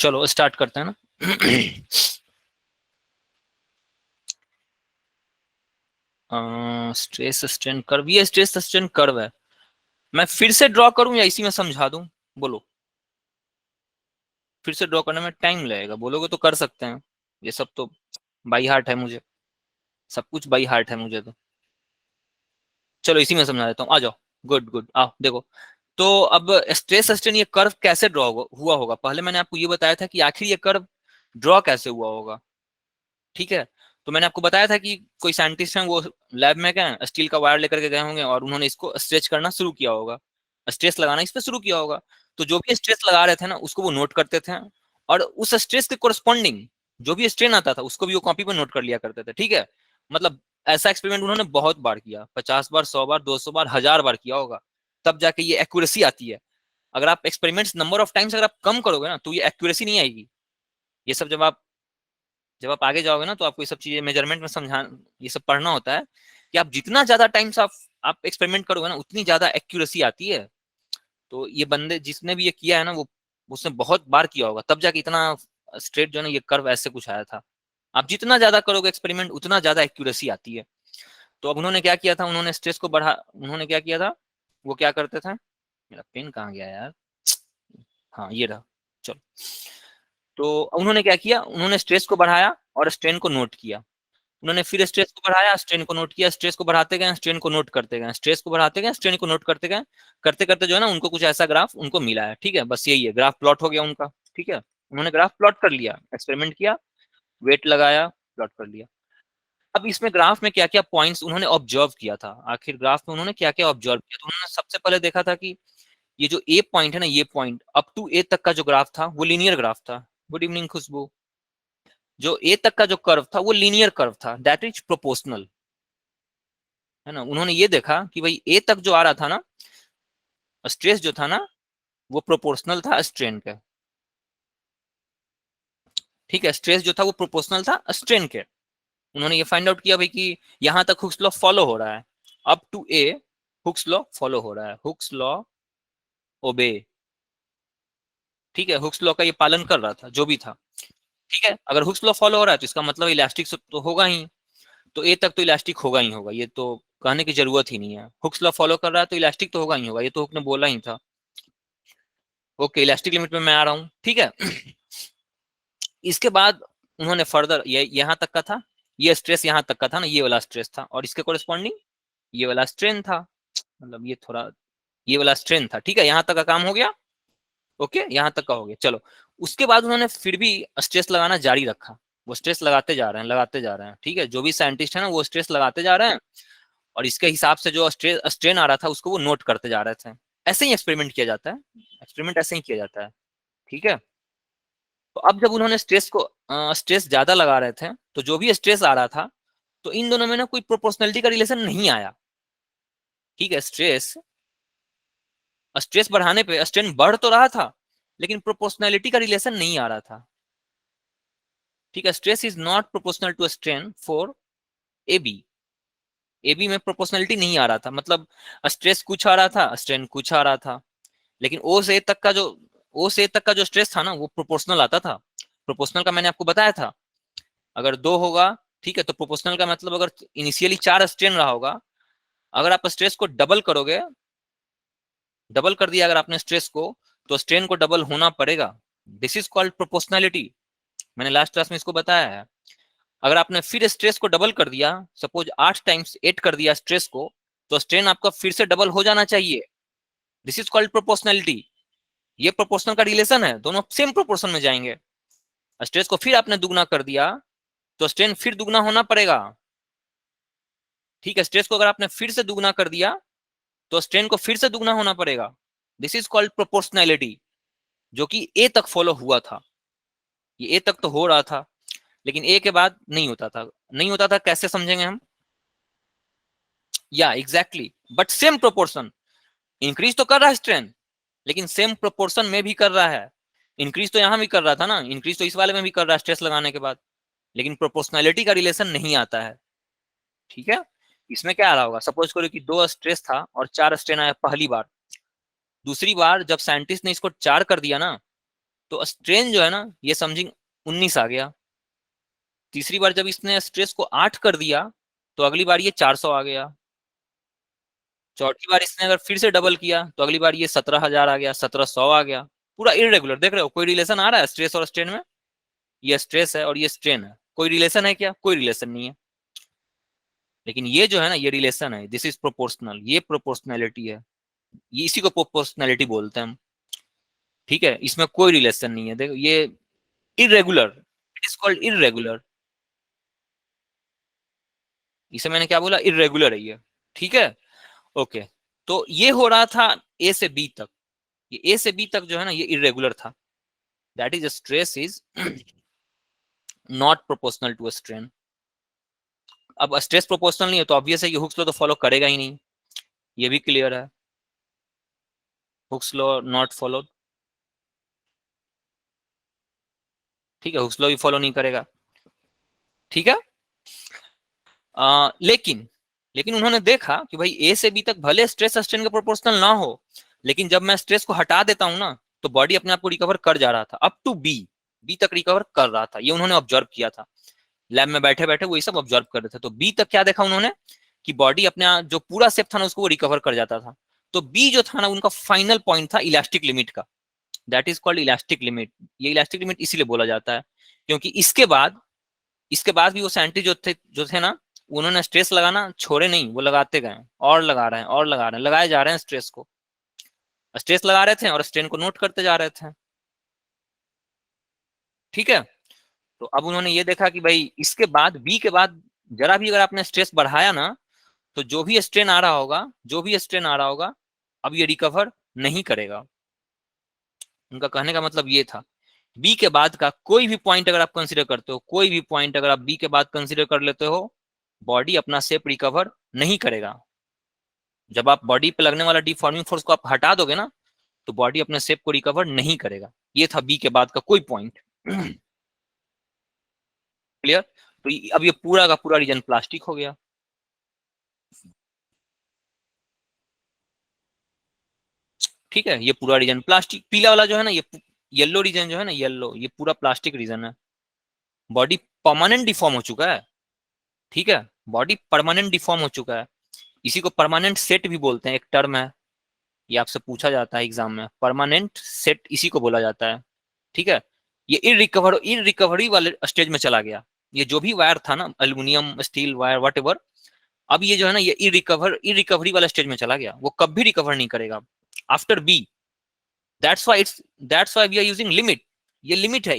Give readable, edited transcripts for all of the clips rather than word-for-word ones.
चलो स्टार्ट करते हैं ना। स्ट्रेस स्ट्रेन कर्व, ये स्ट्रेस स्ट्रेन कर्व है। मैं फिर से ड्रॉ करूं या इसी में समझा दूं? बोलो। फिर से ड्रॉ करने में टाइम लगेगा, बोलोगे तो कर सकते हैं। ये सब तो बाई हार्ट है मुझे, सब कुछ बाई हार्ट है मुझे तो। चलो इसी में समझा देता हूँ, आ जाओ। गुड गुड, आओ देखो। तो अब स्ट्रेस स्ट्रेन ये कर्व कैसे ड्रॉ हुआ होगा, पहले मैंने आपको ये बताया था कि आखिर ये कर्व ड्रॉ कैसे हुआ होगा। ठीक है, तो मैंने आपको बताया था कि कोई साइंटिस्ट हैं, वो लैब में गए, स्टील का वायर लेकर के गए होंगे और उन्होंने इसको स्ट्रेच करना शुरू किया होगा, स्ट्रेस लगाना इस पे शुरू किया होगा। तो जो भी स्ट्रेस लगा रहे थे ना, उसको वो नोट करते थे, और उस स्ट्रेस के कोरस्पॉन्डिंग जो भी स्ट्रेन आता था उसको भी वो कॉपी पर नोट कर लिया करते थे। ठीक है, मतलब ऐसा एक्सपेरिमेंट उन्होंने बहुत बार किया, 50 बार, 100 बार, 200 बार, 1000 बार किया होगा, तब जाके ये एक्यूरेसी आती है। अगर आप एक्सपेरिमेंट्स नंबर ऑफ टाइम्स अगर आप कम करोगे ना, तो ये एक्यूरेसी नहीं आएगी। ये सब जब आप आगे जाओगे ना, तो आपको ये सब चीजें मेजरमेंट में समझा, ये सब पढ़ना होता है कि आप जितना ज्यादा टाइम्स आप एक्सपेरिमेंट करोगे ना, उतनी ज्यादा एक्यूरेसी आती है। तो ये बंदे जिसने भी ये किया है ना, वो उसने बहुत बार किया होगा, तब जाके इतना स्ट्रेट जो है ना, ये कर्व ऐसे कुछ आया था। आप जितना ज्यादा करोगे एक्सपेरिमेंट, उतना ज्यादा एक्यूरेसी आती है। तो अब उन्होंने क्या किया था, उन्होंने स्ट्रेस को बढ़ा, उन्होंने क्या किया था, वो क्या करते थे, मेरा पेन कहाँ गया यार, हाँ ये रहा। चलो, तो उन्होंने क्या किया, उन्होंने स्ट्रेस को बढ़ाया और स्ट्रेन को नोट किया। उन्होंने फिर स्ट्रेस को बढ़ाया, स्ट्रेन को नोट किया, स्ट्रेस को बढ़ाते गए, स्ट्रेन को नोट करते गए, स्ट्रेस को बढ़ाते गए, स्ट्रेन को नोट करते गए, करते करते जो है ना, उनको कुछ ऐसा ग्राफ उनको मिला है। ठीक है, बस यही है, ग्राफ प्लॉट हो गया उनका। ठीक है, उन्होंने ग्राफ प्लॉट कर लिया, एक्सपेरिमेंट किया, वेट लगाया, प्लॉट कर लिया। अब इसमें ग्राफ में क्या क्या पॉइंट्स उन्होंने ऑब्जर्व किया था, आखिर ग्राफ में उन्होंने क्या क्या ऑब्जर्व किया, तो उन्होंने सबसे पहले देखा था कि ये जो ए पॉइंट है ना, ये पॉइंट अप टू ए तक का जो ग्राफ था, वो लीनियर ग्राफ था। गुड इवनिंग खुशबू। जो ए तक का जो कर्व था, वो लीनियर कर्व था, दैट इज प्रोपोर्शनल, है ना। उन्होंने ये देखा कि भाई ए तक जो आ रहा था ना, स्ट्रेस जो था ना, वो प्रोपोर्शनल था स्ट्रेन के। ठीक है, स्ट्रेस जो था वो प्रोपोर्शनल था स्ट्रेन के। उन्होंने ये फाइंड आउट किया भाई कि यहां तक हुक्स लॉ फॉलो हो रहा है, up to a Hooke's law follow हो रहा है, हुक्स लॉ ओबे। ठीक है, हुक्स लॉ का ये पालन कर रहा था जो भी था। ठीक है, अगर हुक्स लॉ फॉलो हो रहा है तो इसका मतलब इलास्टिक तो होगा ही, तो ए तक तो इलास्टिक होगा ही होगा, ये तो कहने की जरूरत ही नहीं है। हुक्स लॉ फॉलो कर रहा है तो इलास्टिक तो होगा ही होगा, ये तो हुक ने बोला ही था। ओके, इलास्टिक लिमिट में मैं आ रहा हूँ। ठीक है, इसके बाद उन्होंने फर्दर ये यहाँ तक का था, ये स्ट्रेस यहाँ तक का था ना, ये वाला स्ट्रेस था, और इसके कोरिस्पॉन्डिंग ये वाला स्ट्रेन था, मतलब ये थोड़ा ये वाला स्ट्रेन था। ठीक है, यहाँ तक का काम हो गया। ओके, यहाँ तक का हो गया। चलो, उसके बाद उन्होंने फिर भी स्ट्रेस लगाना जारी रखा, वो स्ट्रेस लगाते जा रहे हैं, लगाते जा रहे हैं। ठीक है, जो भी साइंटिस्ट है ना, वो स्ट्रेस लगाते जा रहे हैं, और इसके हिसाब से जो स्ट्रेन आ रहा था उसको वो नोट करते जा रहे थे। ऐसे ही एक्सपेरिमेंट किया जाता है, एक्सपेरिमेंट ऐसे ही किया जाता है। ठीक है, तो अब जब उन्होंने स्ट्रेस ज्यादा लगा रहे थे, तो जो भी स्ट्रेस आ रहा था, तो इन दोनों में ना कोई प्रोपोर्शनलिटी का रिलेशन नहीं आया। ठीक है, स्ट्रेस स्ट्रेस बढ़ाने पे स्ट्रेन बढ़ तो रहा था, लेकिन प्रोपोर्शनलिटी का रिलेशन नहीं आ रहा था। ठीक है, stress is not proportional to strain for A B, A B में प्रोपोर्शनलिटी नहीं आ रहा था, मतलब स्ट्रेस कुछ आ रहा था, स्ट्रेन कुछ आ रहा था, लेकिन ओ से ए तक का जो स्ट्रेस था ना, वो प्रोपोर्शनल आता था। प्रोपोर्शनल का मैंने आपको बताया था, अगर दो होगा, ठीक है, तो प्रोपोर्शनल का मतलब अगर इनिशियली 4 स्ट्रेन रहा होगा, अगर आप स्ट्रेस को डबल करोगे, डबल कर दिया अगर आपने स्ट्रेस को, तो स्ट्रेन को डबल होना पड़ेगा। दिस इज कॉल्ड प्रोपोर्शनैलिटी, मैंने लास्ट क्लास में इसको बताया है। अगर आपने फिर स्ट्रेस को डबल कर दिया, सपोज 8 टाइम्स 8 कर दिया स्ट्रेस को, तो स्ट्रेन आपका फिर से डबल हो जाना चाहिए। This is called proportionality. ये प्रोपोर्शनल का रिलेशन है, दोनों सेम प्रोपोर्शन में जाएंगे। स्ट्रेस को फिर आपने दुगना कर दिया, तो स्ट्रेन फिर दुगना होना पड़ेगा। ठीक है, स्ट्रेस को अगर आपने फिर से दुगना कर दिया, तो स्ट्रेन को फिर से दुगना होना पड़ेगा। दिस इज कॉल्ड प्रोपोर्शनैलिटी, जो कि ए तक फॉलो हुआ था। ये ए तक तो हो रहा था, लेकिन ए के बाद नहीं होता था। नहीं होता था कैसे समझेंगे हम? या exactly, but same proportion. Increase तो कर रहा है स्ट्रेन, लेकिन सेम प्रोपोर्शन में भी कर रहा है। इंक्रीज तो यहां भी कर रहा था ना, इंक्रीज तो इस वाले में भी कर रहा है स्ट्रेस लगाने के बाद, लेकिन प्रोपोर्शनैलिटी का रिलेशन नहीं आता है। ठीक है, इसमें क्या आ रहा होगा, सपोज करो कि 2 स्ट्रेस था और 4 स्ट्रेन आया पहली बार। दूसरी बार जब साइंटिस्ट ने इसको 4 कर दिया ना, तो स्ट्रेन जो है ना ये समझिंग 19 आ गया। तीसरी बार जब इसने स्ट्रेस को 8 कर दिया तो अगली बार ये 400 आ गया। चौथी बार इसने अगर फिर से डबल किया तो अगली बार ये 17,000 आ गया, 1700 आ गया। पूरा इरेगुलर, देख रहे हो कोई रिलेशन आ रहा है स्ट्रेस और स्ट्रेन में? ये स्ट्रेस है और ये स्ट्रेन है, कोई रिलेशन है क्या? कोई रिलेशन नहीं है। लेकिन ये जो है ना ये रिलेशन है, दिस इज प्रोपोर्शनल, ये प्रोपोर्शनैलिटी है, ये इसी को प्रोपोर्शनैलिटी बोलते हैं हम। ठीक है, इसमें कोई रिलेशन नहीं है, देखो ये irregular, it is called irregular. इसे मैंने क्या बोला? इरेगुलर है ये। ठीक है, ओके। तो ये हो रहा था ए से बी तक, ये ए से बी तक जो है ना ये इरेगुलर था, that is stress is not proportional to strain. अब स्ट्रेस प्रोपोर्शनल नहीं है तो ऑब्वियस है कि हुक्स लॉ तो फॉलो करेगा ही नहीं, ये भी क्लियर है, हुक्स लॉ नॉट फॉलो। ठीक है, हुक्स लॉ भी फॉलो नहीं करेगा। ठीक है, लेकिन लेकिन उन्होंने देखा कि भाई ए से बी तक भले स्ट्रेस स्ट्रेन का प्रोपोर्शनल ना हो, लेकिन जब मैं स्ट्रेस को हटा देता हूं ना तो बॉडी अपने आप को रिकवर कर जा रहा था, अप टू बी, बी तक रिकवर कर रहा था। ये उन्होंने ऑब्जर्व किया था, लैब में बैठे बैठे वो ये सब ऑब्जर्व कर रहे थे। तो बी तक क्या देखा उन्होंने कि बॉडी अपने जो पूरा सेप था ना उसको वो रिकवर कर जाता था। तो बी जो था ना उनका फाइनल पॉइंट था इलास्टिक लिमिट का, that is called elastic limit. ये इलास्टिक लिमिट इसीलिए बोला जाता है क्योंकि इसके बाद भी वो साइंटिस्ट जो थे ना उन्होंने स्ट्रेस लगाना छोड़े नहीं, वो लगाते गए और लगा रहे हैं और लगा रहे हैं, लगाए जा रहे हैं स्ट्रेस को, स्ट्रेस लगा रहे थे और स्ट्रेन को नोट करते जा रहे थे। ठीक है, तो अब उन्होंने ये देखा कि भाई इसके बाद बी के बाद जरा भी अगर आपने स्ट्रेस बढ़ाया ना तो जो भी स्ट्रेन आ रहा होगा, जो भी स्ट्रेन आ रहा होगा अब ये रिकवर नहीं करेगा। उनका कहने का मतलब ये था बी के बाद का कोई भी पॉइंट अगर आप कंसीडर करते हो, कोई भी पॉइंट अगर आप बी के बाद कंसीडर कर लेते हो, बॉडी अपना सेप रिकवर नहीं करेगा। जब आप बॉडी पे लगने वाला डिफॉर्मिंग फोर्स को आप हटा दोगे ना तो बॉडी अपने सेप को रिकवर नहीं करेगा। ये था बी के बाद का कोई पॉइंट। क्लियर? तो अब ये पूरा का पूरा रीजन प्लास्टिक हो गया। ठीक है, ये पूरा रीजन प्लास्टिक, पीला वाला जो है ना ये येलो रीजन जो है ना, येलो, ये पूरा प्लास्टिक रीजन है। बॉडी परमानेंट डिफॉर्म हो चुका है। ठीक है, बॉडी परमानेंट डिफॉर्म हो चुका है। इसी को परमानेंट सेट भी बोलते हैं, एक टर्म है, ये आपसे पूछा जाता है एग्जाम में, परमानेंट सेट इसी को बोला जाता है। ठीक है, ये इरिकवरी वाले स्टेज में चला गया। ये जो भी वायर था ना, एल्यूमिनियम, स्टील वायर, वट, अब ये जो है ना ये इरिकवरी वाला स्टेज में चला गया, वो कभी रिकवर नहीं करेगा after B. That's why we are using limit. ये लिमिट है,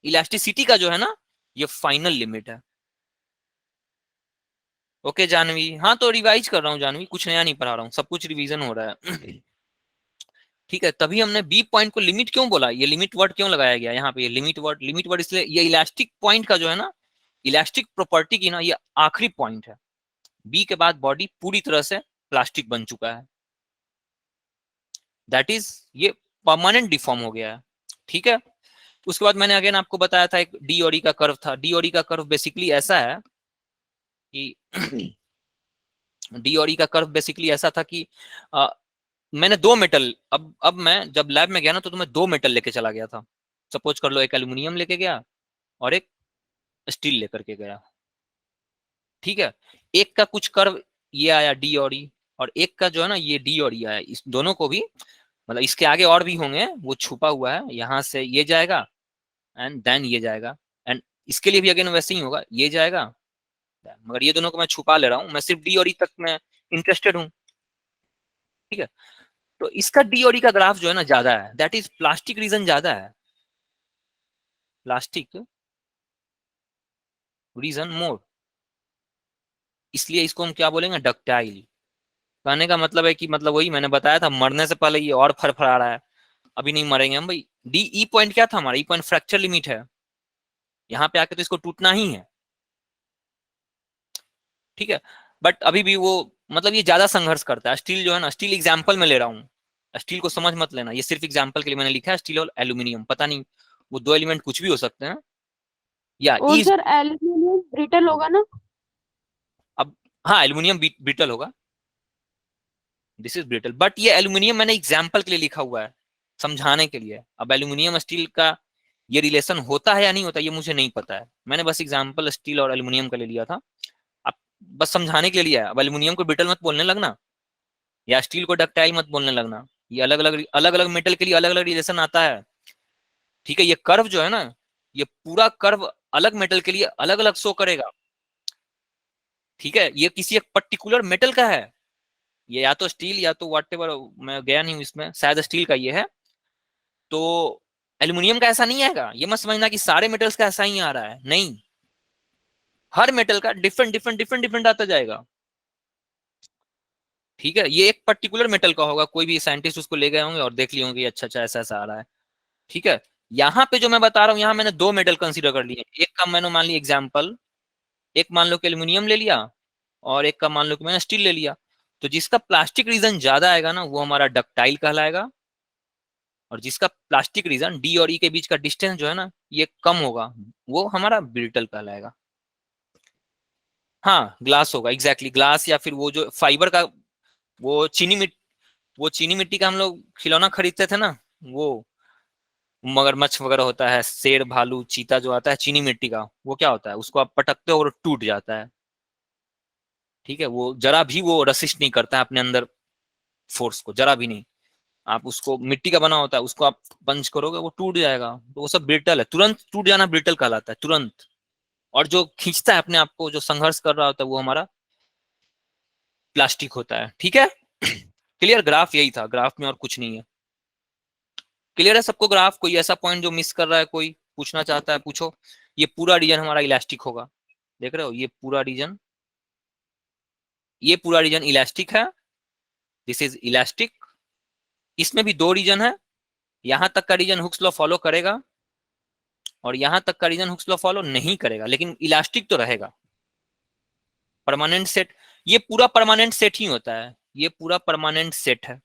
इलास्टिसिटी का जो है ना ये फाइनल लिमिट है। ओके जानवी, हाँ तो रिवाइज कर रहा हूँ जानवी, कुछ नया नहीं पढ़ा रहा हूँ, सब कुछ रिवीजन हो रहा है। ठीक है, तभी हमने बी पॉइंट को लिमिट क्यों बोला, ये लिमिट वर्ड क्यों लगाया गया यहाँ पे, ये लिमिट वर्ड इसलिए, ये इलास्टिक पॉइंट का जो है ना, इलास्टिक प्रॉपर्टी की ना ये आखिरी पॉइंट है। बी के बाद बॉडी पूरी तरह से प्लास्टिक बन चुका है, दैट इज ये परमानेंट डिफॉर्म हो गया है। ठीक है, उसके बाद मैंने अगेन आपको बताया था एक डी और ई का कर्व था। डी और ई का कर्व बेसिकली ऐसा है कि डी और ई का कर्व बेसिकली ऐसा था कि मैंने दो मेटल, अब मैं जब लैब में गया ना तो मैं दो मेटल लेके चला गया था। सपोज कर लो एक एल्यूमिनियम लेके गया और एक स्टील लेकर के गया। ठीक है, एक का कुछ कर्व ये आया डी और ई, और एक का जो है ना ये डी और ई आया। इस दोनों को भी मतलब इसके आगे और भी होंगे, वो छुपा हुआ है, यहाँ से ये जाएगा एंड देन ये जाएगा, एंड इसके लिए भी अगेन वैसे ही होगा, ये जाएगा, मगर ये दोनों को मैं छुपा ले रहा हूँ, मैं सिर्फ डी और ई तक मैं इंटरेस्टेड हूँ। ठीक है, तो इसका डी और ई का ग्राफ जो है ना ज्यादा है, दैट इज प्लास्टिक रीजन ज्यादा है, प्लास्टिक रीजन मोर, इसलिए इसको हम क्या बोलेंगे, डक्टाइल। कहने का मतलब है कि मतलब वही मैंने बताया था, मरने से पहले ये और फरफरा रहा है, अभी नहीं मरेंगे हम भाई। डी ई पॉइंट क्या था हमारा, ई पॉइंट फ्रैक्चर लिमिट है, यहाँ पे आके तो इसको टूटना ही है। ठीक है, बट अभी भी वो मतलब ये ज्यादा संघर्ष करता है। स्टील जो है ना, स्टील एग्जाम्पल में ले रहा हूँ, स्टील को समझ मत लेना, ये सिर्फ एग्जाम्पल के लिए मैंने लिखा है, स्टील और एल्यूमिनियम, पता नहीं वो दो एलिमेंट कुछ भी हो सकते हैं। या और इज सर एल्यूमिनियम ब्रिटल होगा ना? अब हाँ एल्यूमिनियम ब्रिटल होगा, दिस इज ब्रिटल, बट ये एल्यूमिनियम मैंने एग्जाम्पल के लिए लिखा हुआ है, समझाने के लिए। अब एल्यूमिनियम स्टील का ये रिलेशन होता है या नहीं होता ये मुझे नहीं पता है, मैंने बस एग्जांपल स्टील और एल्यूमिनियम का ले लिया था। अब बस समझाने के लिए लिया है। अब एल्यूमिनियम को ब्रिटल मत बोलने लगना, या स्टील को डक्टाइल मत बोलने लगना। ये अलग अलग मेटल के लिए अलग अलग रिलेशन आता है। ठीक है, ये कर्व जो है ना, ये पूरा कर्व अलग मेटल के लिए अलग अलग शो करेगा। ठीक है, ये किसी एक पर्टिकुलर मेटल का है, ये या तो स्टील या तो व्हाट एवर, मैं गया नहीं हूं इसमें, शायद स्टील का ये है। तो एल्यूमिनियम का ऐसा नहीं आएगा, ये मत समझना कि सारे मेटल्स का ऐसा ही आ रहा है, नहीं, हर मेटल का डिफरेंट डिफरेंट डिफरेंट डिफरेंट आता जाएगा। ठीक है, ये एक पर्टिकुलर मेटल का होगा, कोई भी साइंटिस्ट उसको ले गए होंगे और देख लिए होंगे अच्छा अच्छा ऐसा ऐसा आ रहा है। ठीक है, यहाँ पे जो मैं बता रहा हूँ, यहाँ मैंने दो मेटल कंसीडर कर लिए, एक का मैंने मान लिया एग्जाम्पल, एक मान लो कि एल्यूमिनियम ले लिया, और एक का मान लो कि मैंने स्टील ले लिया। तो जिसका प्लास्टिक रीजन ज्यादा आएगा ना वो हमारा डक्टाइल कहलाएगा, और जिसका प्लास्टिक रीजन डी और ई के बीच का डिस्टेंस जो है ना ये कम होगा वो हमारा ब्रिटल कहलाएगा। हाँ ग्लास होगा, एग्जैक्टली ग्लास, या फिर वो जो फाइबर का, वो चीनी मिट्टी, वो चीनी मिट्टी का हम लोग खिलौना खरीदते थे ना, वो मगरमच्छ वगैरह होता है, शेर भालू चीता जो आता है चीनी मिट्टी का, वो क्या होता है, उसको आप पटकते हो और टूट जाता है। ठीक है, वो जरा भी वो रसिस्ट नहीं करता है अपने अंदर फोर्स को, जरा भी नहीं। आप उसको, मिट्टी का बना होता है, उसको आप पंच करोगे वो टूट जाएगा, तो वो सब ब्रिटल है, तुरंत टूट जाना ब्रिटल कहलाता है, तुरंत। और जो खींचता है अपने आप को, जो संघर्ष कर रहा होता है वो हमारा प्लास्टिक होता है। ठीक है क्लियर, ग्राफ यही था, ग्राफ में और कुछ नहीं है। क्लियर है सबको ग्राफ? कोई ऐसा पॉइंट जो मिस कर रहा है, कोई पूछना चाहता है पूछो। ये पूरा रीजन हमारा इलास्टिक होगा, देख रहे हो, ये पूरा रीजन इलास्टिक है, दिस इज इलास्टिक। इसमें भी दो रीजन है, यहां तक का रीजन हुक्स लॉ फॉलो करेगा, और यहां तक का रीजन हुक्स लॉ फॉलो नहीं करेगा, लेकिन इलास्टिक तो रहेगा। परमानेंट सेट, ये पूरा परमानेंट सेट ही होता है, ये पूरा परमानेंट सेट है।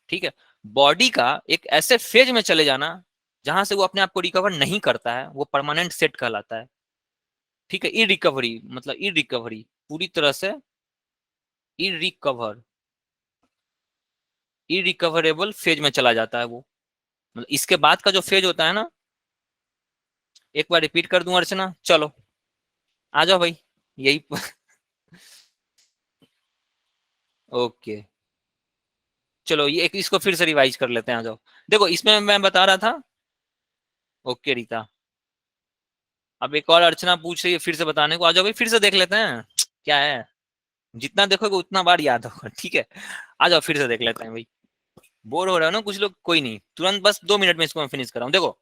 ठीक है, बॉडी का एक ऐसे फेज में चले जाना जहां से वो अपने आप को रिकवर नहीं करता है, वो परमानेंट सेट कहलाता है। ठीक है, इरिकवरी मतलब इरिकवरी, पूरी तरह से इरिकवर, इरिकवरेबल फेज में चला जाता है वो। मतलब इसके बाद का जो फेज होता है ना, एक बार रिपीट कर दूं अर्चना, चलो आ जाओ भाई, यही ओके चलो, ये एक इसको फिर से रिवाइज कर लेते हैं, आ जाओ। देखो इसमें मैं बता रहा था, ओके रीता, अब एक और अर्चना पूछ रही है फिर से बताने को, आ जाओ भाई फिर से देख लेते हैं, क्या है, जितना देखोगे उतना बार याद होगा। ठीक है, आ जाओ फिर से देख लेते हैं भाई, बोर हो रहा है ना कुछ लोग, कोई नहीं, तुरंत बस 2 मिनट में इसको मैं फिनिश कर रहा हूँ। देखो,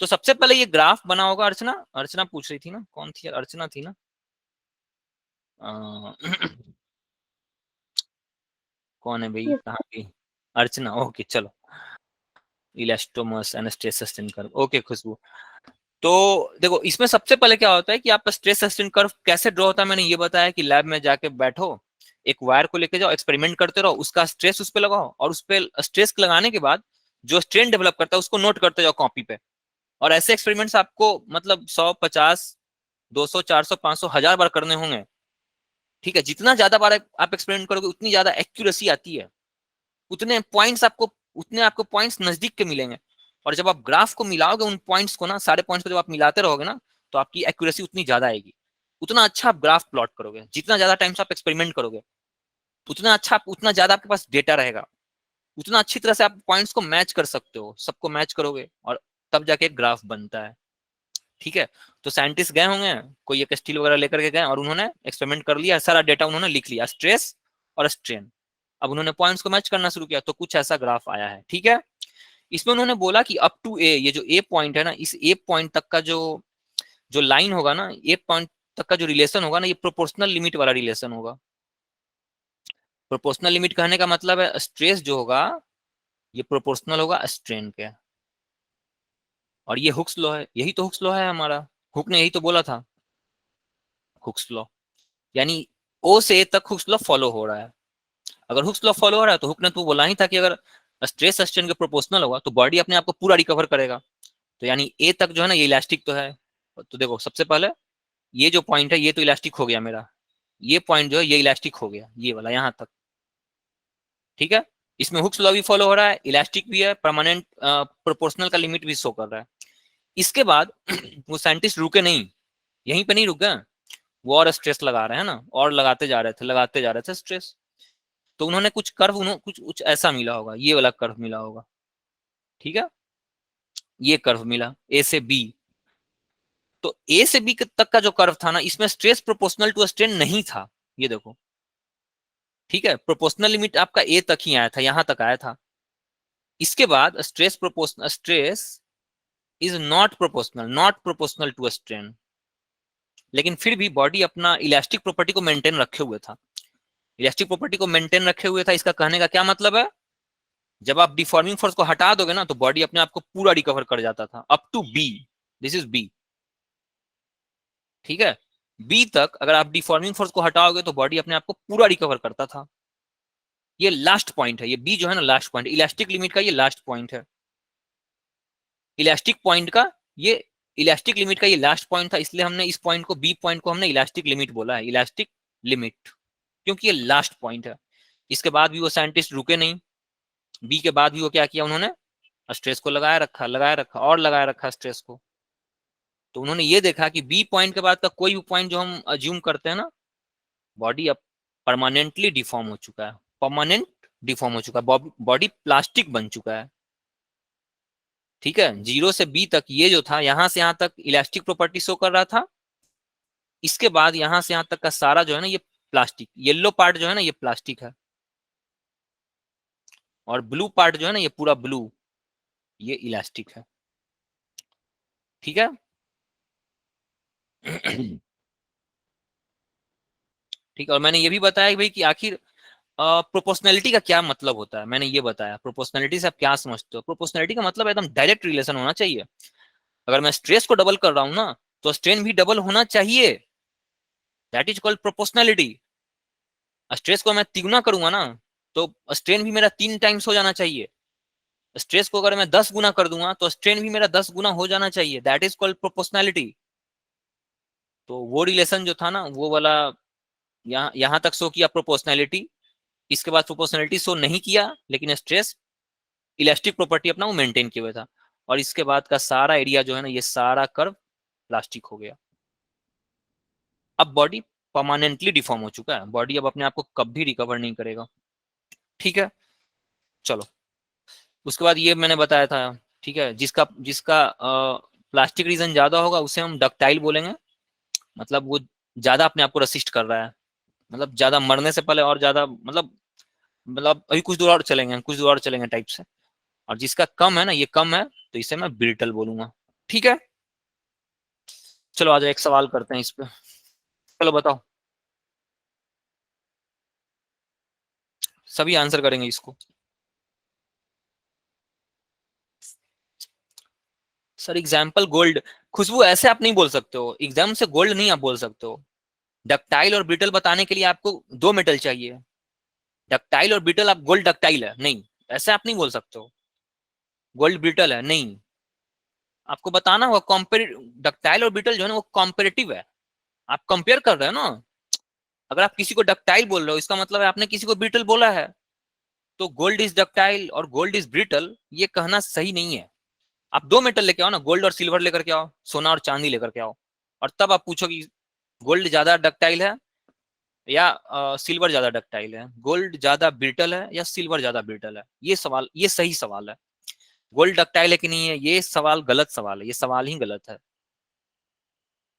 तो सबसे पहले ये ग्राफ बना होगा, अर्चना, अर्चना पूछ रही थी ना, कौन थी यार? अर्चना थी ना, अ, कौन है भाई, Yes, कहाँ गई? अर्चना, ओके चलो, elastomers and stress sustain curve, okay Khushboo. तो देखो इसमें सबसे पहले क्या होता है कि आपका स्ट्रेस सस्टेन कर्व कैसे ड्रॉ होता है, मैंने ये बताया कि लैब में जाके बैठो, एक वायर को लेके जाओ, एक्सपेरिमेंट करते रहो, उसका स्ट्रेस उस पर लगाओ, और उस पर स्ट्रेस लगाने के बाद जो स्ट्रेन डेवलप करता है उसको नोट करते जाओ कॉपी पे। और ऐसे एक्सपेरिमेंट्स आपको मतलब 100 50 200 400 500 1000 बार करने होंगे। ठीक है, जितना ज्यादा बार आप एक्सपेरिमेंट करोगे उतनी ज्यादा एक्यूरेसी आती है, उतने पॉइंट्स आपको, उतने आपको पॉइंट्स नजदीक के मिलेंगे। और जब आप ग्राफ को मिलाओगे उन पॉइंट्स को ना, सारे पॉइंट्स को जब आप मिलाते रहोगे ना, तो आपकी एक्यूरेसी उतनी ज्यादा आएगी, उतना अच्छा आप ग्राफ प्लॉट करोगे, जितना ज्यादा टाइम से आप एक्सपेरिमेंट करोगे उतना अच्छा, उतना ज्यादा आपके पास डेटा रहेगा, उतना अच्छी तरह से आप पॉइंट्स को मैच कर सकते हो, सबको मैच करोगे, और तब जाके एक ग्राफ बनता है। ठीक है, तो साइंटिस्ट गए होंगे, कोई एक स्टील वगैरह लेकर के गए और उन्होंने एक्सपेरिमेंट कर लिया, सारा डेटा उन्होंने लिख लिया, स्ट्रेस और स्ट्रेन, अब उन्होंने पॉइंट्स को मैच करना शुरू किया, तो कुछ ऐसा ग्राफ आया है। ठीक है, इसमें उन्होंने बोला कि अप टू ए, ये जो ए पॉइंट है ना, इस ए पॉइंट तक का जो जो लाइन होगा ना, ए पॉइंट तक का जो रिलेशन होगा ना, ये प्रोपोर्शनल लिमिट वाला रिलेशन होगा। प्रोपोर्शनल लिमिट कहने का मतलब है स्ट्रेस जो होगा ये प्रोपोर्शनल होगा स्ट्रेन के, और ये हुक्स लॉ है, यही तो हुक्स लॉ है हमारा, हुक ने यही तो बोला था, हुक्स लॉ, यानी ओ से ए तक हुक्स लॉ फॉलो हो रहा है। अगर हुक्स लॉ फॉलो हो रहा है तो हुक ने तो बोला ही था कि अगर स्ट्रेस स्ट्रेन के प्रोपोर्शनल होगा तो बॉडी अपने आप को पूरा रिकवर करेगा। तो यानी ए तक जो है ना ये इलास्टिक तो है। तो देखो सबसे पहले ये जो पॉइंट है ये तो इलास्टिक हो गया मेरा, ये पॉइंट जो है ये इलास्टिक हो गया, ये वाला यहाँ तक। ठीक है, इसमें हुक्स लॉ भी फॉलो हो रहा है, इलास्टिक भी है, परमानेंट प्रोपोर्शनल का लिमिट भी शो कर रहा है। इसके बाद वो साइंटिस्ट रुके नहीं, यहीं पे नहीं रुक गए, वो और स्ट्रेस लगा रहे हैं ना, और लगाते जा रहे थे स्ट्रेस। तो उन्होंने कुछ कर्व, उन्होंने कुछ ऐसा मिला होगा, ये वाला कर्व मिला होगा, ठीक है, ये कर्व मिला ए से बी। तो ए से बी तक का जो कर्व था ना, इसमें स्ट्रेस प्रोपोर्शनल टू स्ट्रेन नहीं था, ये देखो, ठीक है, प्रोपोर्शनल लिमिट आपका ए तक ही आया था, यहां तक आया था। इसके बाद stress is not proportional to strain, लेकिन फिर भी बॉडी अपना इलास्टिक प्रॉपर्टी को मेंटेन रखे हुए था। इलास्टिक प्रॉपर्टी को मेंटेन रखे हुए था, इसका कहने का क्या मतलब है, जब आप डिफॉर्मिंग फोर्स को हटा दोगे ना, तो बॉडी अपने आप को पूरा रिकवर कर जाता था up to B, this is B, ठीक है, बी तक अगर आप डिफॉर्मिंग फोर्स को हटाओगे तो बॉडी अपने आप को पूरा रिकवर करता था। ये लास्ट पॉइंट है, ये बी जो है ना लास्ट पॉइंट, इलास्टिक लिमिट का ये लास्ट पॉइंट है, इलास्टिक पॉइंट का ये, इलास्टिक लिमिट का ये लास्ट पॉइंट था, इसलिए हमने इस पॉइंट को, बी पॉइंट को हमने इलास्टिक लिमिट बोला है, इलास्टिक लिमिट, क्योंकि ये लास्ट पॉइंट है। इसके बाद भी वो साइंटिस्ट रुके नहीं, बी के बाद भी वो क्या किया, उन्होंने स्ट्रेस को लगाया रखा और लगाया रखा स्ट्रेस को। तो उन्होंने ये देखा कि बी पॉइंट के बाद का कोई भी पॉइंट जो हम अज्यूम करते हैं ना, बॉडी अब परमानेंटली डिफॉर्म हो चुका है, परमानेंट डिफॉर्म हो चुका है, बॉडी प्लास्टिक बन चुका है, ठीक है। जीरो से बी तक ये जो था, यहां से यहां तक इलास्टिक प्रॉपर्टी शो कर रहा था, इसके बाद यहां से यहां तक का सारा जो है ना, ये प्लास्टिक, येलो पार्ट जो है ना ये प्लास्टिक है, और ब्लू पार्ट जो है ना ये पूरा ब्लू, ये इलास्टिक है, ठीक है। ठीक है, और मैंने ये भी बताया कि भाई कि आखिर प्रोपोर्शनैलिटी का क्या मतलब होता है, मैंने ये बताया प्रोपोर्शनैलिटी से आप क्या समझते हो। प्रोपोर्शनैलिटी का मतलब एकदम डायरेक्ट रिलेशन होना चाहिए, अगर मैं स्ट्रेस को डबल कर रहा हूं ना, तो स्ट्रेन भी डबल होना चाहिए, that is called proportionality. Stress को मैं तिगुना करूंगा ना, तो स्ट्रेन भी मेरा 3 टाइम्स हो जाना चाहिए। स्ट्रेस को अगर मैं 10 गुना कर दूंगा, तो स्ट्रेन भी मेरा 10 गुना हो जाना चाहिए, दैट इज कॉल्ड प्रोपोर्शनैलिटी। तो वो रिलेशन जो था ना, वो वाला यहां तक शो किया प्रोपोर्शनैलिटी, इसके बाद प्रोपोर्शनैलिटी शो नहीं किया, लेकिन स्ट्रेस इलास्टिक प्रॉपर्टी अपना वो मेंटेन किया हुआ था, और इसके बाद का सारा एरिया जो है ना, ये सारा कर्व प्लास्टिक हो गया। अब बॉडी परमानेंटली डिफॉर्म हो चुका है, बॉडी अब अपने आप को कभी रिकवर नहीं करेगा, ठीक है। चलो, उसके बाद ये मैंने बताया था, ठीक है, जिसका जिसका प्लास्टिक रीजन ज्यादा होगा उसे हम डक्टाइल बोलेंगे, मतलब वो ज्यादा अपने आप को रेसिस्ट कर रहा है, मतलब ज्यादा मरने से पहले और ज्यादा, मतलब अभी कुछ दूर और चलेंगे, कुछ दूर और चलेंगे टाइप से। और जिसका कम है ना, ये कम है, तो इसे मैं ब्रिटल बोलूंगा, ठीक है। चलो आ जाओ, एक सवाल करते हैं इस पे, चलो बताओ, सभी आंसर करेंगे इसको। सर एग्जाम्पल गोल्ड, खुशबू ऐसे आप नहीं बोल सकते हो, एग्जाम से गोल्ड नहीं आप बोल सकते हो। डक्टाइल और ब्रिटल बताने के लिए आपको 2 मेटल चाहिए, डक्टाइल और ब्रिटल, आप गोल्ड डक्टाइल है नहीं, ऐसे आप नहीं बोल सकते हो, गोल्ड ब्रिटल है नहीं, आपको बताना होगा कॉम्पेर, डक्टाइल और ब्रिटल जो है ना वो कॉम्पेरेटिव है, आप कंपेयर कर रहे हो ना। अगर आप किसी को डक्टाइल बोल रहे हो, इसका मतलब है आपने किसी को ब्रिटल बोला है। तो गोल्ड इज डक्टाइल और गोल्ड इज ब्रिटल, ये कहना सही नहीं है। आप 2 मेटल लेके आओ ना, गोल्ड और सिल्वर लेकर के आओ, सोना और चांदी लेकर के आओ, और तब आप पूछो कि गोल्ड ज्यादा डक्टाइल है या सिल्वर ज्यादा डक्टाइल है, गोल्ड ज्यादा ब्रिटल है या सिल्वर ज्यादा ब्रिटल है, ये सवाल, ये सही सवाल है। गोल्ड डक्टाइल है कि नहीं है, ये सवाल गलत सवाल है, ये सवाल ही गलत है।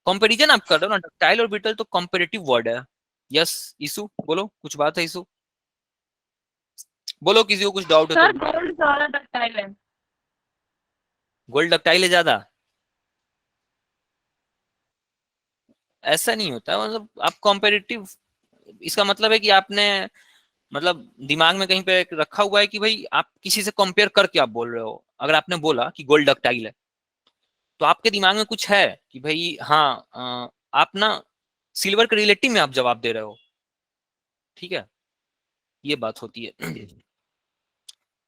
कंपैरिजन आप कर रहे हो ना, डक्टाइल और ब्रिटल तो कंपैरेटिव वर्ड है। यस, इशू बोलो, कुछ बात है इशू, बोलो, किसी को कुछ डाउट है तो। सर गोल्ड ज्यादा डक्टाइल है। गोल्ड डक्टाइल है ज्यादा, ऐसा नहीं होता, मतलब आप कंपैरेटिव, इसका मतलब है कि आपने, मतलब दिमाग में कहीं पे रखा हुआ है कि भाई आप किसी से कंपेयर करके आप बोल रहे हो। अगर आपने बोला कि गोल्ड डक्टाइल है, तो आपके दिमाग में कुछ है कि भाई हाँ, आप ना सिल्वर के रिलेटिव में आप जवाब दे रहे हो, ठीक है, ये बात होती है।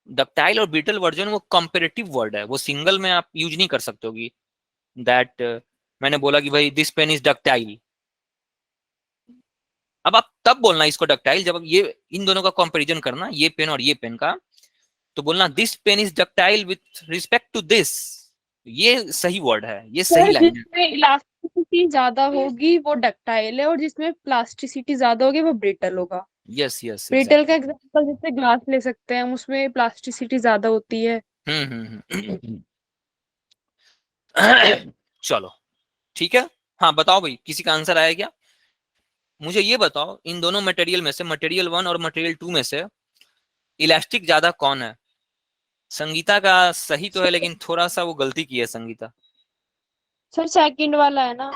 डक्टाइल और ब्रिटल वर्जन वो कंपेरेटिव वर्ड है, वो सिंगल में आप यूज नहीं कर सकते होगी, दैट मैंने बोला कि भाई दिस पेन इज डक्टाइल, अब आप तब बोलना इसको डक्टाइल जब अब ये इन दोनों का कंपैरिजन करना, ये पेन और ये पेन का, तो बोलना this pen is ductile with respect to this. ये सही वर्ड है, ये सही सर लाइन है। जिसमें इलास्टिसिटी ज्यादा होगी वो डक्टाइल है, और जिसमें प्लास्टिसिटी ज्यादा होगी वो ब्रिटल होगा। यस यस ब्रिटल का एग्जैक्टली। एग्जांपल जैसे ग्लास ले सकते हैं हम, उसमें प्लास्टिसिटी ज्यादा होती है। हम्म। चलो ठीक है। हाँ बताओ भाई, किसी का आंसर आया क्या? मुझे ये बताओ, इन दोनों मटेरियल में से, मटेरियल 1 और मटेरियल 2 में से इलास्टिक ज्यादा कौन है? संगीता का सही तो है, लेकिन थोड़ा सा वो गलती की है संगीता। सर सेकंड वाला है ना।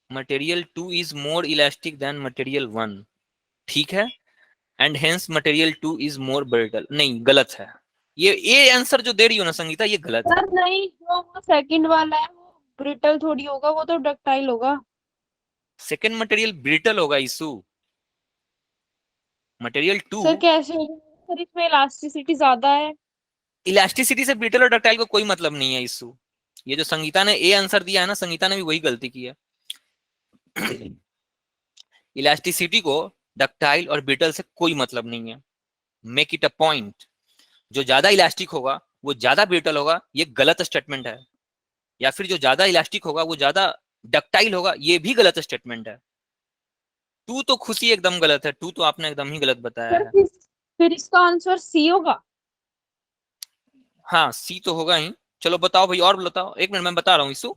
Material 2 is more elastic than material 1, ठीक है, and hence material 2 is more brittle. नहीं, गलत है। ये आंसर जो दे रही हो ना संगीता, ये गलत है। सर नहीं, जो वो सेकंड वाला है वो ब्रिटल थोड़ी होगा, वो तो डक्टाइल होगा। सेकेंड मटेरियल ब्रिटल होगा इशू। मटेरियल 2 सर कैसे होगा? सर इसमें इलास्टिसिटी ज्यादा है। इलास्टिसिटी से ब्रिटल और डक्टाइल को कोई मतलब नहीं है इशू। ये जो संगीता ने ए आंसर दिया है ना, संगीता ने भी वही गलती की है। इलास्टिसिटी को डक्टाइल और ब्रिटल से कोई मतलब नहीं है। Make it a point. जो ज्यादा इलास्टिक होगा वो ज्यादा ब्रिटल होगा, ये गलत स्टेटमेंट है। या फिर जो ज्यादा इलास्टिक होगा वो ज्यादा डक्टाइल होगा, ये भी गलत स्टेटमेंट है। टू तो खुशी एकदम गलत है, टू तो आपने एकदम ही गलत बताया सर है। फिर इसका आंसर सी होगा। हाँ सी तो होगा ही। चलो बताओ भाई, और बताओ, एक मिनट मैं बता रहा हूँ इसू।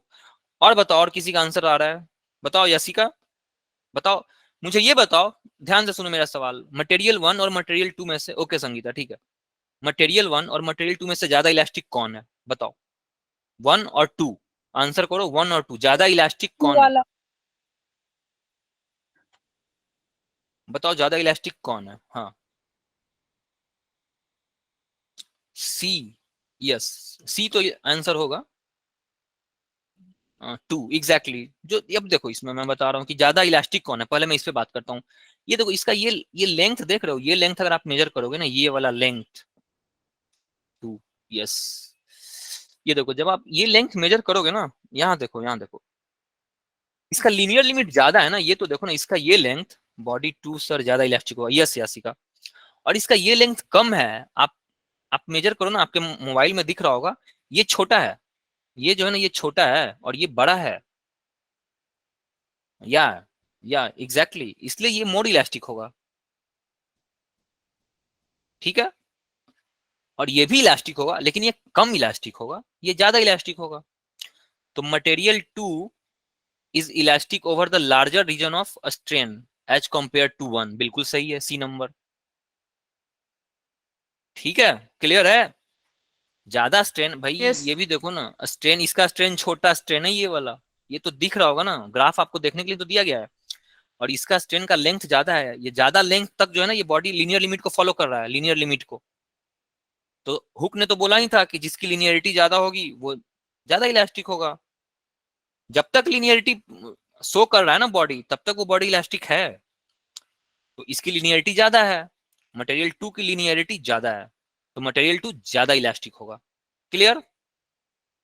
और बताओ, और किसी का आंसर आ रहा है? बताओ यसिका, बताओ। मुझे ये बताओ, ध्यान से सुनो मेरा सवाल। मटेरियल 1 और मटेरियल 2 में से, ओके संगीता ठीक है, मटेरियल 1 और मटेरियल 2 में से ज्यादा इलास्टिक कौन है? बताओ। 1 और 2, आंसर करो। 1 और 2 ज्यादा इलास्टिक टू कौन है? वाला। बताओ ज्यादा इलास्टिक कौन है? हाँ सी। यस, सी तो आंसर होगा। 2 एग्जैक्टली। जो अब देखो, इसमें मैं बता रहा हूँ कि ज्यादा इलास्टिक कौन है, पहले मैं इस पे बात करता हूँ। ये देखो, इसका ये लेंथ देख रहे हो, ये लेंथ अगर आप मेजर करोगे ना, ये वाला लेंथ 2, यस, ये देखो जब आप ये लेंथ मेजर करोगे ना, यहाँ देखो, यहाँ देखो, इसका लीनियर लिमिट ज्यादा है ना, ये तो देखो ना, इसका ये लेंथ बॉडी 2 सर ज्यादा इलास्टिक होगा, यस यासिका। और इसका ये लेंथ कम है। आप मेजर करो ना, आपके मोबाइल में दिख रहा होगा, ये छोटा है, ये जो है ना, ये छोटा है और ये बड़ा है। या या एग्जैक्टली, इसलिए ये मोर इलास्टिक होगा, ठीक है। और ये भी इलास्टिक होगा, लेकिन ये कम इलास्टिक होगा, ये ज्यादा इलास्टिक होगा। तो material 2 is elastic over the larger region of strain as compare to 1, बिल्कुल सही है, सी नंबर। ठीक है, क्लियर है। ज्यादा स्ट्रेन भाई, यस। ये भी देखो ना, स्ट्रेन, इसका स्ट्रेन छोटा स्ट्रेन है ये वाला, ये तो दिख रहा होगा ना, ग्राफ आपको देखने के लिए तो दिया गया है। और इसका स्ट्रेन का लेंथ ज्यादा है, ये ज्यादा लेंथ तक जो है ना, ये बॉडी लीनियर लिमिट को फॉलो कर रहा है, लीनियर लिमिट को। तो हुक ने तो बोला ही था कि जिसकी लीनियरिटी ज्यादा होगी वो ज्यादा इलास्टिक होगा। जब तक लीनियरिटी शो कर रहा है ना बॉडी, तब तक वो बॉडी इलास्टिक है। तो इसकी लीनियरिटी ज्यादा है, मटेरियल 2 की लीनियरिटी ज्यादा है, तो मटेरियल 2 ज्यादा इलास्टिक होगा। क्लियर?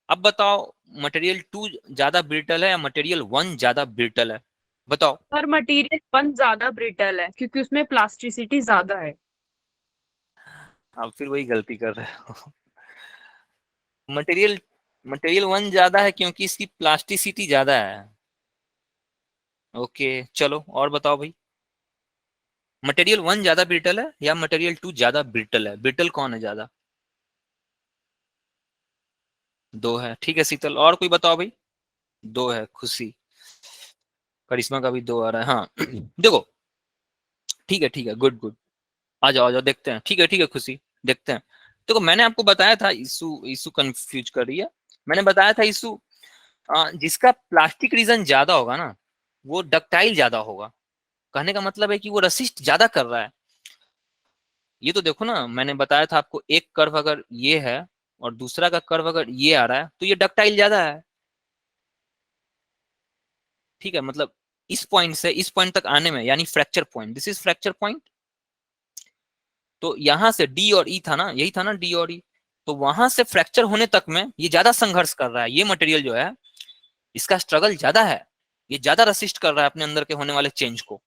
अब बताओ, मटेरियल 2 ज्यादा ब्रिटल है या मटेरियल 1 ज्यादा ब्रिटल है? बताओ। पर मटेरियल वन ज्यादा ब्रिटल है क्योंकि उसमें प्लास्टिसिटी ज्यादा है। आप फिर वही गलती कर रहे हो। मटेरियल मटेरियल 1 ज्यादा है क्योंकि इसकी प्लास्टिसिटी ज्यादा है। ओके चलो, और बताओ भाई, मटेरियल 1 ज्यादा ब्रिटल है या मटेरियल 2 ज्यादा ब्रिटल है? ब्रिटल कौन है ज्यादा? दो है, ठीक है शीतल। और कोई बताओ भाई। दो है खुशी। करिश्मा का भी दो आ रहा है, हाँ। देखो, ठीक है, गुड गुड। आ जाओ देखते हैं, ठीक है खुशी, देखते हैं। देखो मैंने आपको बताया था, इशू इशू कंफ्यूज कर रही है। मैंने बताया था इशू, जिसका प्लास्टिक रीजन ज्यादा होगा ना, वो डक्टाइल ज्यादा होगा। कहने का मतलब है कि वो रसिस्ट ज्यादा कर रहा है। ये तो देखो ना, मैंने बताया था आपको, एक कर्व अगर ये है और दूसरा का कर्व अगर ये आ रहा है, तो ये डक्टाइल ज्यादा है। ठीक है, मतलब इस पॉइंट से इस पॉइंट तक आने में, यानी fracture point, this is fracture point. तो यहां से डी और ई था ना, यही था ना डी और ई, तो वहां से फ्रैक्चर होने तक में ये ज्यादा संघर्ष कर रहा है, ये मटेरियल जो है इसका स्ट्रगल ज्यादा है, ये ज्यादा रेसिस्ट कर रहा है अपने अंदर के होने वाले चेंज को,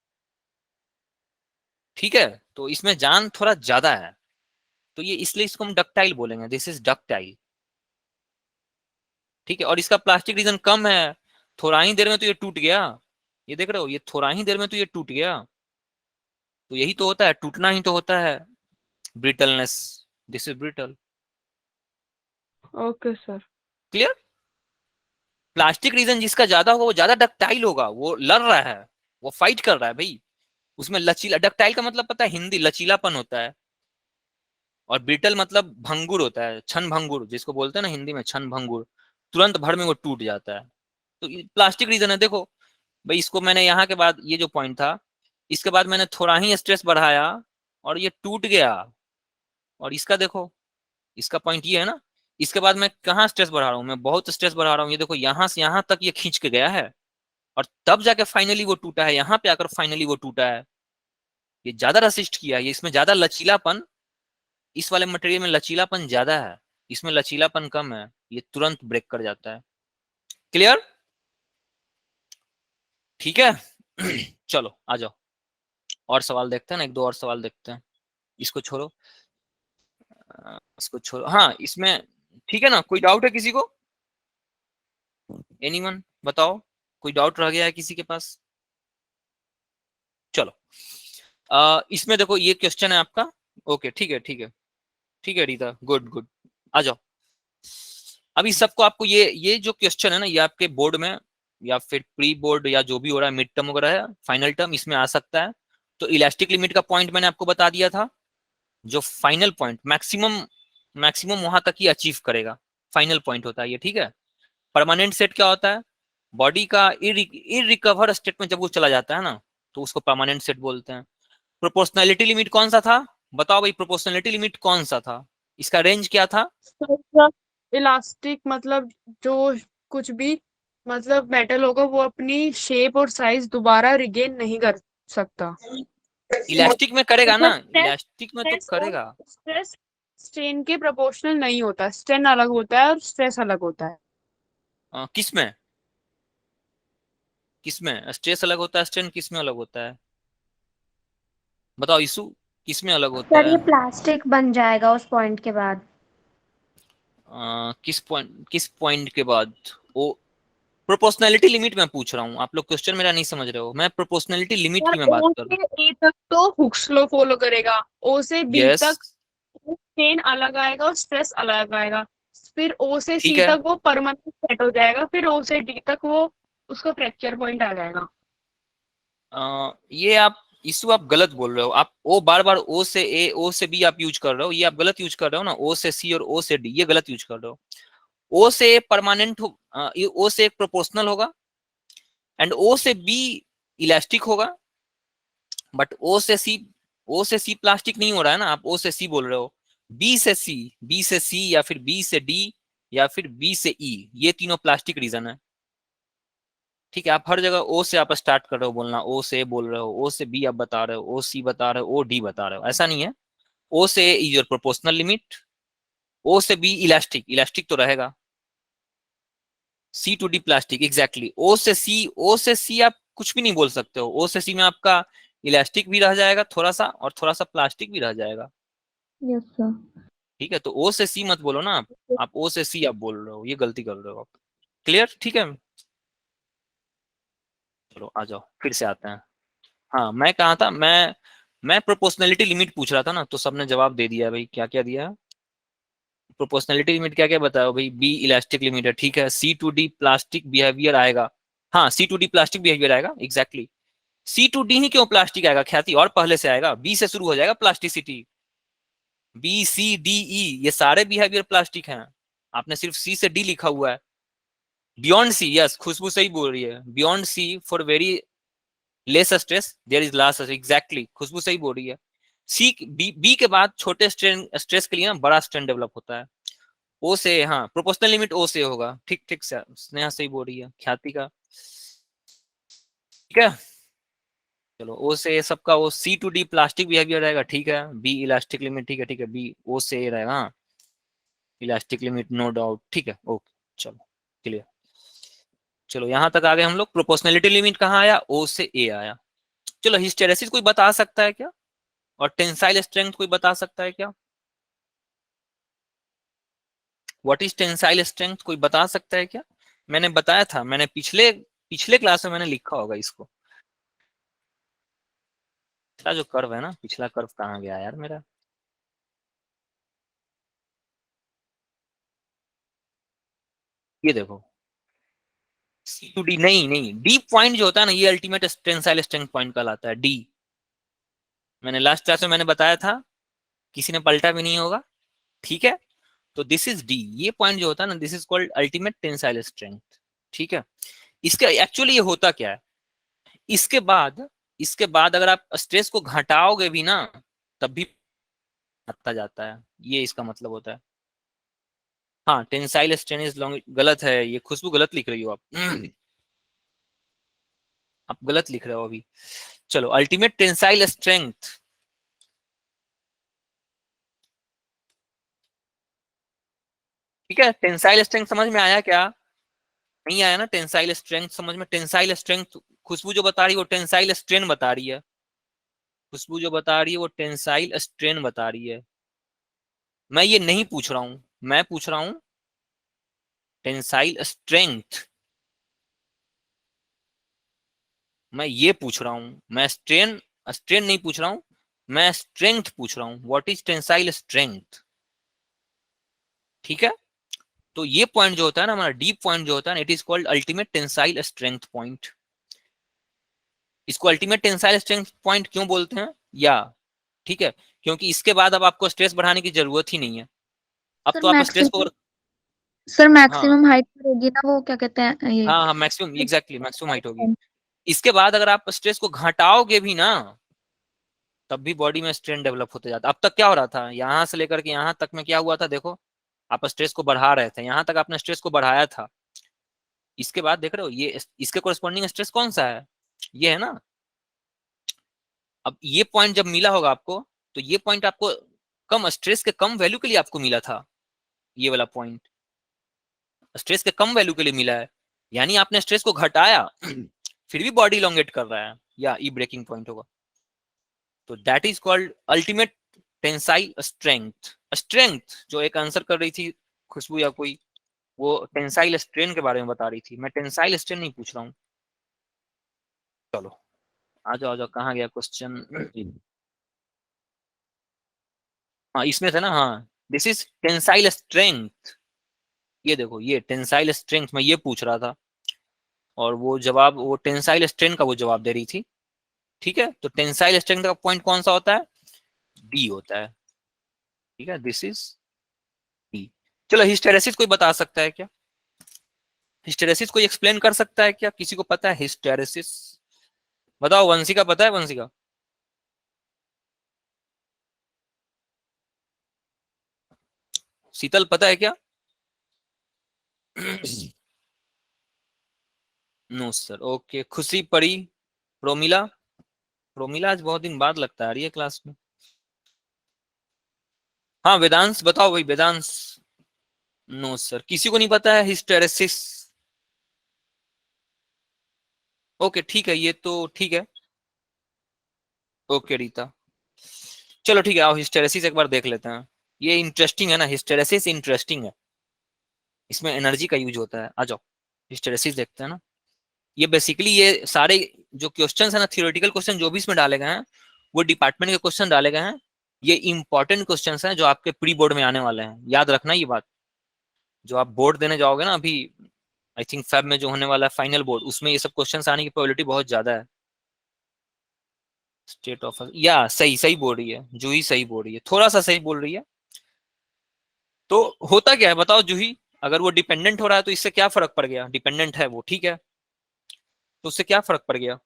ठीक है। तो इसमें जान थोड़ा ज्यादा है, तो ये इसलिए इसको हम डक्टाइल बोलेंगे, दिस इज डक्टाइल, ठीक है। और इसका प्लास्टिक रीजन कम है, थोड़ा ही देर में तो ये टूट गया, ये देख रहे हो, ये थोड़ा ही देर में तो ये टूट गया। तो यही तो होता है, टूटना ही तो होता है, brittleness, this is brittle. Okay sir. Clear. Plastic region जिसका ज्यादा होगा वो ज्यादा डक्टाइल होगा, वो लड़ रहा है, वो फाइट कर रहा है भाई। उसमें लचीला, डक्टाइल का मतलब पता है हिंदी, लचीलापन होता है। और ब्रिटल मतलब भंगुर होता है, छन भंगुर जिसको बोलते हैं ना हिंदी में, छन भंगुर, तुरंत भर में वो टूट जाता है। तो प्लास्टिक रीजन है, देखो भाई, इसको मैंने यहाँ के बाद ये जो पॉइंट था, इसके बाद मैंने थोड़ा ही स्ट्रेस बढ़ाया और ये टूट गया। और इसका देखो, इसका पॉइंट ये है ना, इसके बाद मैं कहाँ स्ट्रेस बढ़ा रहा हूँ, मैं बहुत स्ट्रेस बढ़ा रहा हूँ, ये देखो यहाँ से यहाँ तक ये खींच के गया है, और तब जाके फाइनली वो टूटा है, यहाँ पे आकर फाइनली वो टूटा है। ये ज्यादा रेसिस्ट किया है, ये इसमें ज्यादा लचीलापन, इस वाले मटेरियल में लचीलापन ज्यादा है, इसमें लचीलापन कम है, ये तुरंत ब्रेक कर जाता है। क्लियर, ठीक है। चलो आ जाओ, और सवाल देखते हैं ना, एक दो और सवाल देखते हैं, इसको छोड़ो, इसको छोड़ो, हाँ इसमें, ठीक है ना, कोई डाउट है किसी को, एनीवन बताओ, कोई डाउट रह गया है किसी के पास। चलो, इसमें देखो ये क्वेश्चन है आपका, ओके ठीक है ठीक है, ठीक है रीता, गुड गुड, आ जाओ। अभी सबको आपको ये जो क्वेश्चन है ना, ये आपके बोर्ड में या फिर प्री बोर्ड या जो भी हो रहा है, मिड टर्म वगैरह है, फाइनल टर्म, इसमें आ सकता है। तो इलास्टिक लिमिट का पॉइंट मैंने आपको बता दिया था, जो फाइनल पॉइंट मैक्सिमम, मैक्सिमम वहां तक ही अचीव करेगा, फाइनल पॉइंट होता है ये, ठीक है। परमानेंट सेट क्या होता है, बॉडी का इरिकवर स्टेट में जब वो चला जाता है ना, तो उसको परमानेंट सेट बोलते हैं। प्रोपोर्शनैलिटी लिमिट कौन सा था, बताओ भाई, प्रोपोर्शनैलिटी लिमिट कौन सा था, इसका रेंज क्या था। इलास्टिक मतलब जो कुछ भी मतलब मेटल होगा वो अपनी शेप और साइज दोबारा रिगेन नहीं कर सकता। इलास्टिक में करेगा ना, मतलब स्ट्रेस इलास्टिक में तो स्ट्रेस और करेगा। स्ट्रेस स्ट्रेन के प्रोपोर्शनल नहीं होता, स्ट्रेन अलग होता है और स्ट्रेस अलग होता है। किस में, किस में स्ट्रेस अलग होता है, स्ट्रेन किस में अलग होता है, बताओ इशू, किस में अलग होता सर है। ये प्लास्टिक बन जाएगा उस पॉइंट के बाद। किस पॉइंट के बाद, वो प्रोपोर्शनैलिटी लिमिट में पूछ रहा हूँ, आप लोग क्वेश्चन मेरा नहीं समझ रहे हो, मैं प्रोपोर्शनैलिटी लिमिट और की मैं बात ओ कर से रहा ए तक तो हुक्स लॉ फॉलो करेगा, ओ से हूँ। बी यस, तक स्ट्रेन अलग आएगा और स्ट्रेस अलग आएगा, फिर ओ से ठीक सी है। तक वो परमानेंट सेट हो जाएगा, फिर ओ से डी तक वो उसका फ्रैक्चर पॉइंट आ जाएगा। ये आप इशू आप गलत बोल रहे हो, आप ओ बार बार ओ से ए, ओ से बी आप यूज कर रहे हो, ये आप गलत यूज कर रहे हो ना, ओ से सी और ओ से डी, ये गलत यूज कर रहे हो। ओ से ए परमानेंट हो, ये ओ से एक प्रोपोर्शनल होगा, एंड ओ से बी इलास्टिक होगा, बट ओ से सी प्लास्टिक नहीं हो रहा है ना, आप ओ से सी बोल रहे हो। बी से सी, बी से सी या फिर बी से डी या फिर बी से ई, ये तीनों प्लास्टिक रीजन है, ठीक है। आप हर जगह ओ से आप स्टार्ट कर रहे हो बोलना, ओ से बोल रहे हो, ओ से बी आप बता रहे हो, ओ सी बता रहे हो, ओ डी बता रहे हो, ऐसा नहीं है। ओ से इज योर प्रोपोर्शनल लिमिट, ओ से बी इलास्टिक, इलास्टिक तो रहेगा, सी टू डी प्लास्टिक, एग्जैक्टली। ओ से सी आप कुछ भी नहीं बोल सकते हो, ओ से सी में आपका इलास्टिक भी रह जाएगा थोड़ा सा, और थोड़ा सा प्लास्टिक भी रह जाएगा, यस सर। ठीक है। तो ओ से सी मत बोलो ना आप ओ से सी आप बोल रहे हो, ये गलती कर रहे हो आप। क्लियर, ठीक है। चलो आ जाओ, फिर से आते हैं। हाँ मैं कहा था, मैं प्रोपोर्शनैलिटी लिमिट पूछ रहा था ना, तो सबने जवाब दे दिया भाई, क्या क्या दिया। प्रोपोर्शनैलिटी लिमिट क्या क्या बताओ भाई, बी इलास्टिक लिमिट है, ठीक है। सी टू डी प्लास्टिक बिहेवियर आएगा, हाँ सी टू डी प्लास्टिक बिहेवियर आएगा, एग्जैक्टली। सी टू डी ही क्यों प्लास्टिक आएगा, ख्याति और पहले से आएगा, बी से शुरू हो जाएगा plasticity, B C D E ये सारे बिहेवियर प्लास्टिक हैं, आपने सिर्फ सी से डी लिखा हुआ है। बियॉन्ड सी, यस खुशबू सही बोल रही है, beyond C for very less stress there is last, exactly Khushboo सही बोल रही है। सी बी के बाद छोटे स्ट्रेन, स्ट्रेस के लिए ना बड़ा स्ट्रेन डेवलप होता है। ओ से, हाँ प्रोपोर्शनल लिमिट ओ से होगा, ठीक ठीक से स्नेहा सही बोल रही है, ख्याति का, ठीक है। चलो ओ से सबका, वो सी टू डी प्लास्टिक बिहेवियर रहेगा, ठीक है। बी इलास्टिक लिमिट, ठीक है ठीक है, बी ओ से रहेगा, हाँ इलास्टिक लिमिट नो डाउट, ठीक है ओके। चलो क्लियर। चलो यहां तक आ गए हम लोग। प्रोपोर्शनलिटी लिमिट कहाँ आया, ओ से ए आया। चलो हिस्टेरेसिस कोई बता सकता है क्या, और टेंसाइल स्ट्रेंथ कोई बता सकता है क्या? व्हाट इज टेंसाइल स्ट्रेंथ, कोई बता सकता है क्या? मैंने बताया था, मैंने पिछले पिछले क्लास में मैंने लिखा होगा इसको। पिछला जो कर्व है ना, पिछला कर्व कहाँ गया यार मेरा? ये देखो, सी टू डी, नहीं नहीं, डी पॉइंट जो होता है ना, ये अल्टीमेट टेंसाइल स्ट्रेंथ पॉइंट कहलाता है, डी। मैंने लास्ट क्लास में मैंने बताया था, किसी ने पलटा भी नहीं होगा, ठीक है? तो दिस इज डी, ये पॉइंट जो होता है ना, this is called ultimate tensile strength, ठीक है? इसका एक्चुअली ये होता क्या है, इसके बाद अगर आप स्ट्रेस को घटाओगे भी ना, तब भी आता जाता है, ये इसका मतलब होता है। हाँ, टेंसाइल स्ट्रेन इज लॉन्ग, गलत है ये, खुशबू गलत लिख रही हो आप। आप गलत लिख रहे हो अभी। चलो, अल्टीमेट टेंसाइल स्ट्रेंथ, ठीक है? टेंसाइल स्ट्रेंथ समझ में आया क्या? नहीं आया ना टेंसाइल स्ट्रेंथ समझ में? टेंसाइल स्ट्रेंथ खुशबू जो बता रही है वो टेंसाइल स्ट्रेन बता रही है। खुशबू जो बता रही है वो टेंसाइल स्ट्रेन बता रही है। मैं ये नहीं पूछ रहा हूं, मैं पूछ रहा हूं टेंसाइल स्ट्रेंथ, मैं ये पूछ रहा हूं, मैं स्ट्रेन स्ट्रेन नहीं पूछ रहा हूं, मैं स्ट्रेंथ पूछ रहा हूं। व्हाट इज टेंसाइल स्ट्रेंथ, ठीक है? तो ये पॉइंट जो होता है ना, हमारा डीप पॉइंट जो होता है ना, it is called ultimate tensile strength point. इसको अल्टीमेट टेंसाइल स्ट्रेंथ पॉइंट क्यों बोलते हैं, या ठीक है, क्योंकि इसके बाद अब आपको स्ट्रेस बढ़ाने की जरूरत ही नहीं है। अब तो आप स्ट्रेस को, सर हाँ मैक्सिमम हाइट पर होगी ना, वो क्या कहते हैं ये? हाँ हाँ, मैक्सिमम, एग्जैक्टली मैक्सिमम हाइट होगी। इसके बाद अगर आप स्ट्रेस को घटाओगे भी ना, तब भी बॉडी में स्ट्रेन डेवलप होते जाता। अब तक क्या हो रहा था, यहां से लेकर के यहां तक में क्या हुआ था, देखो आप स्ट्रेस को बढ़ा रहे थे, यहां तक आपने स्ट्रेस को बढ़ाया था। इसके बाद देख रहे हो, ये इसके कोरस्पॉन्डिंग स्ट्रेस कौन सा है, ये है ना। अब ये पॉइंट जब मिला होगा आपको, तो ये पॉइंट आपको कम स्ट्रेस के कम वैल्यू के लिए आपको मिला था, ये वाला पॉइंट स्ट्रेस के कम वैल्यू के लिए मिला है, यानी आपने स्ट्रेस को घटाया फिर भी बॉडी इलोंगेट कर रहा है, या ई ब्रेकिंग पॉइंट होगा। तो that is called ultimate tensile strength. Strength जो एक आंसर कर रही थी खुशबू या कोई, वो टेंसाइल स्ट्रेन के बारे में बता रही थी, मैं टेंसाइल स्ट्रेन नहीं पूछ रहा हूँ। चलो आ जाओ आ जाओ, कहाँ गया क्वेश्चन? हाँ इसमें था ना, हाँ दिस इज टेंसाइल स्ट्रेंथ। ये देखो, ये टेंसाइल स्ट्रेंथ मैं ये पूछ रहा था, और वो जवाब, वो टेंसाइल स्ट्रेंथ का वो जवाब दे रही थी, ठीक है? तो टेंसाइल स्ट्रेंथ का पॉइंट कौन सा होता है, डी होता है, ठीक है? This is D. चलो हिस्टेरेसिस कोई बता सकता है क्या, हिस्टेरेसिस कोई एक्सप्लेन कर सकता है क्या, किसी को पता है हिस्टेरेसिस? बताओ, वंशिका पता है, वंशिका? शीतल पता है क्या? No sir, okay. खुशी, पड़ी, प्रोमिला, प्रोमिला आज बहुत दिन बाद लगता आ रही है क्लास में। हाँ वेदांश बताओ भाई, वेदांश। नो सर, किसी को नहीं पता है हिस्टेरेसिस? ओके ठीक है, ये तो ठीक है। ओके रीता, चलो ठीक है, आओ हिस्टेरेसिस एक बार देख लेते हैं। ये इंटरेस्टिंग है ना, हिस्टेरेसिस इंटरेस्टिंग है, इसमें एनर्जी का यूज होता है। आ जाओ हिस्टेरेसिस देखते हैं ना। ये बेसिकली ये सारे जो क्वेश्चन है ना, थियोरेटिकल क्वेश्चन जो भी इसमें डाले गए हैं, वो डिपार्टमेंट के क्वेश्चन डाले गए हैं। ये इंपॉर्टेंट क्वेश्चन हैं जो आपके प्री बोर्ड में आने वाले हैं, याद रखना ये बात। जो आप बोर्ड देने जाओगे ना अभी, आई थिंक फेब में जो होने वाला है फाइनल बोर्ड, उसमें ये सब क्वेश्चन आने की प्रोबेबिलिटी बहुत ज्यादा है। स्टेट ऑफ, या सही सही बोल रही है जूही, सही बोल रही है, थोड़ा सा सही बोल रही है। तो होता क्या है बताओ जूही, अगर वो डिपेंडेंट हो रहा है तो इससे क्या फर्क पड़ गया, डिपेंडेंट है वो, ठीक है, तो उससे क्या फर्क पड़ गया?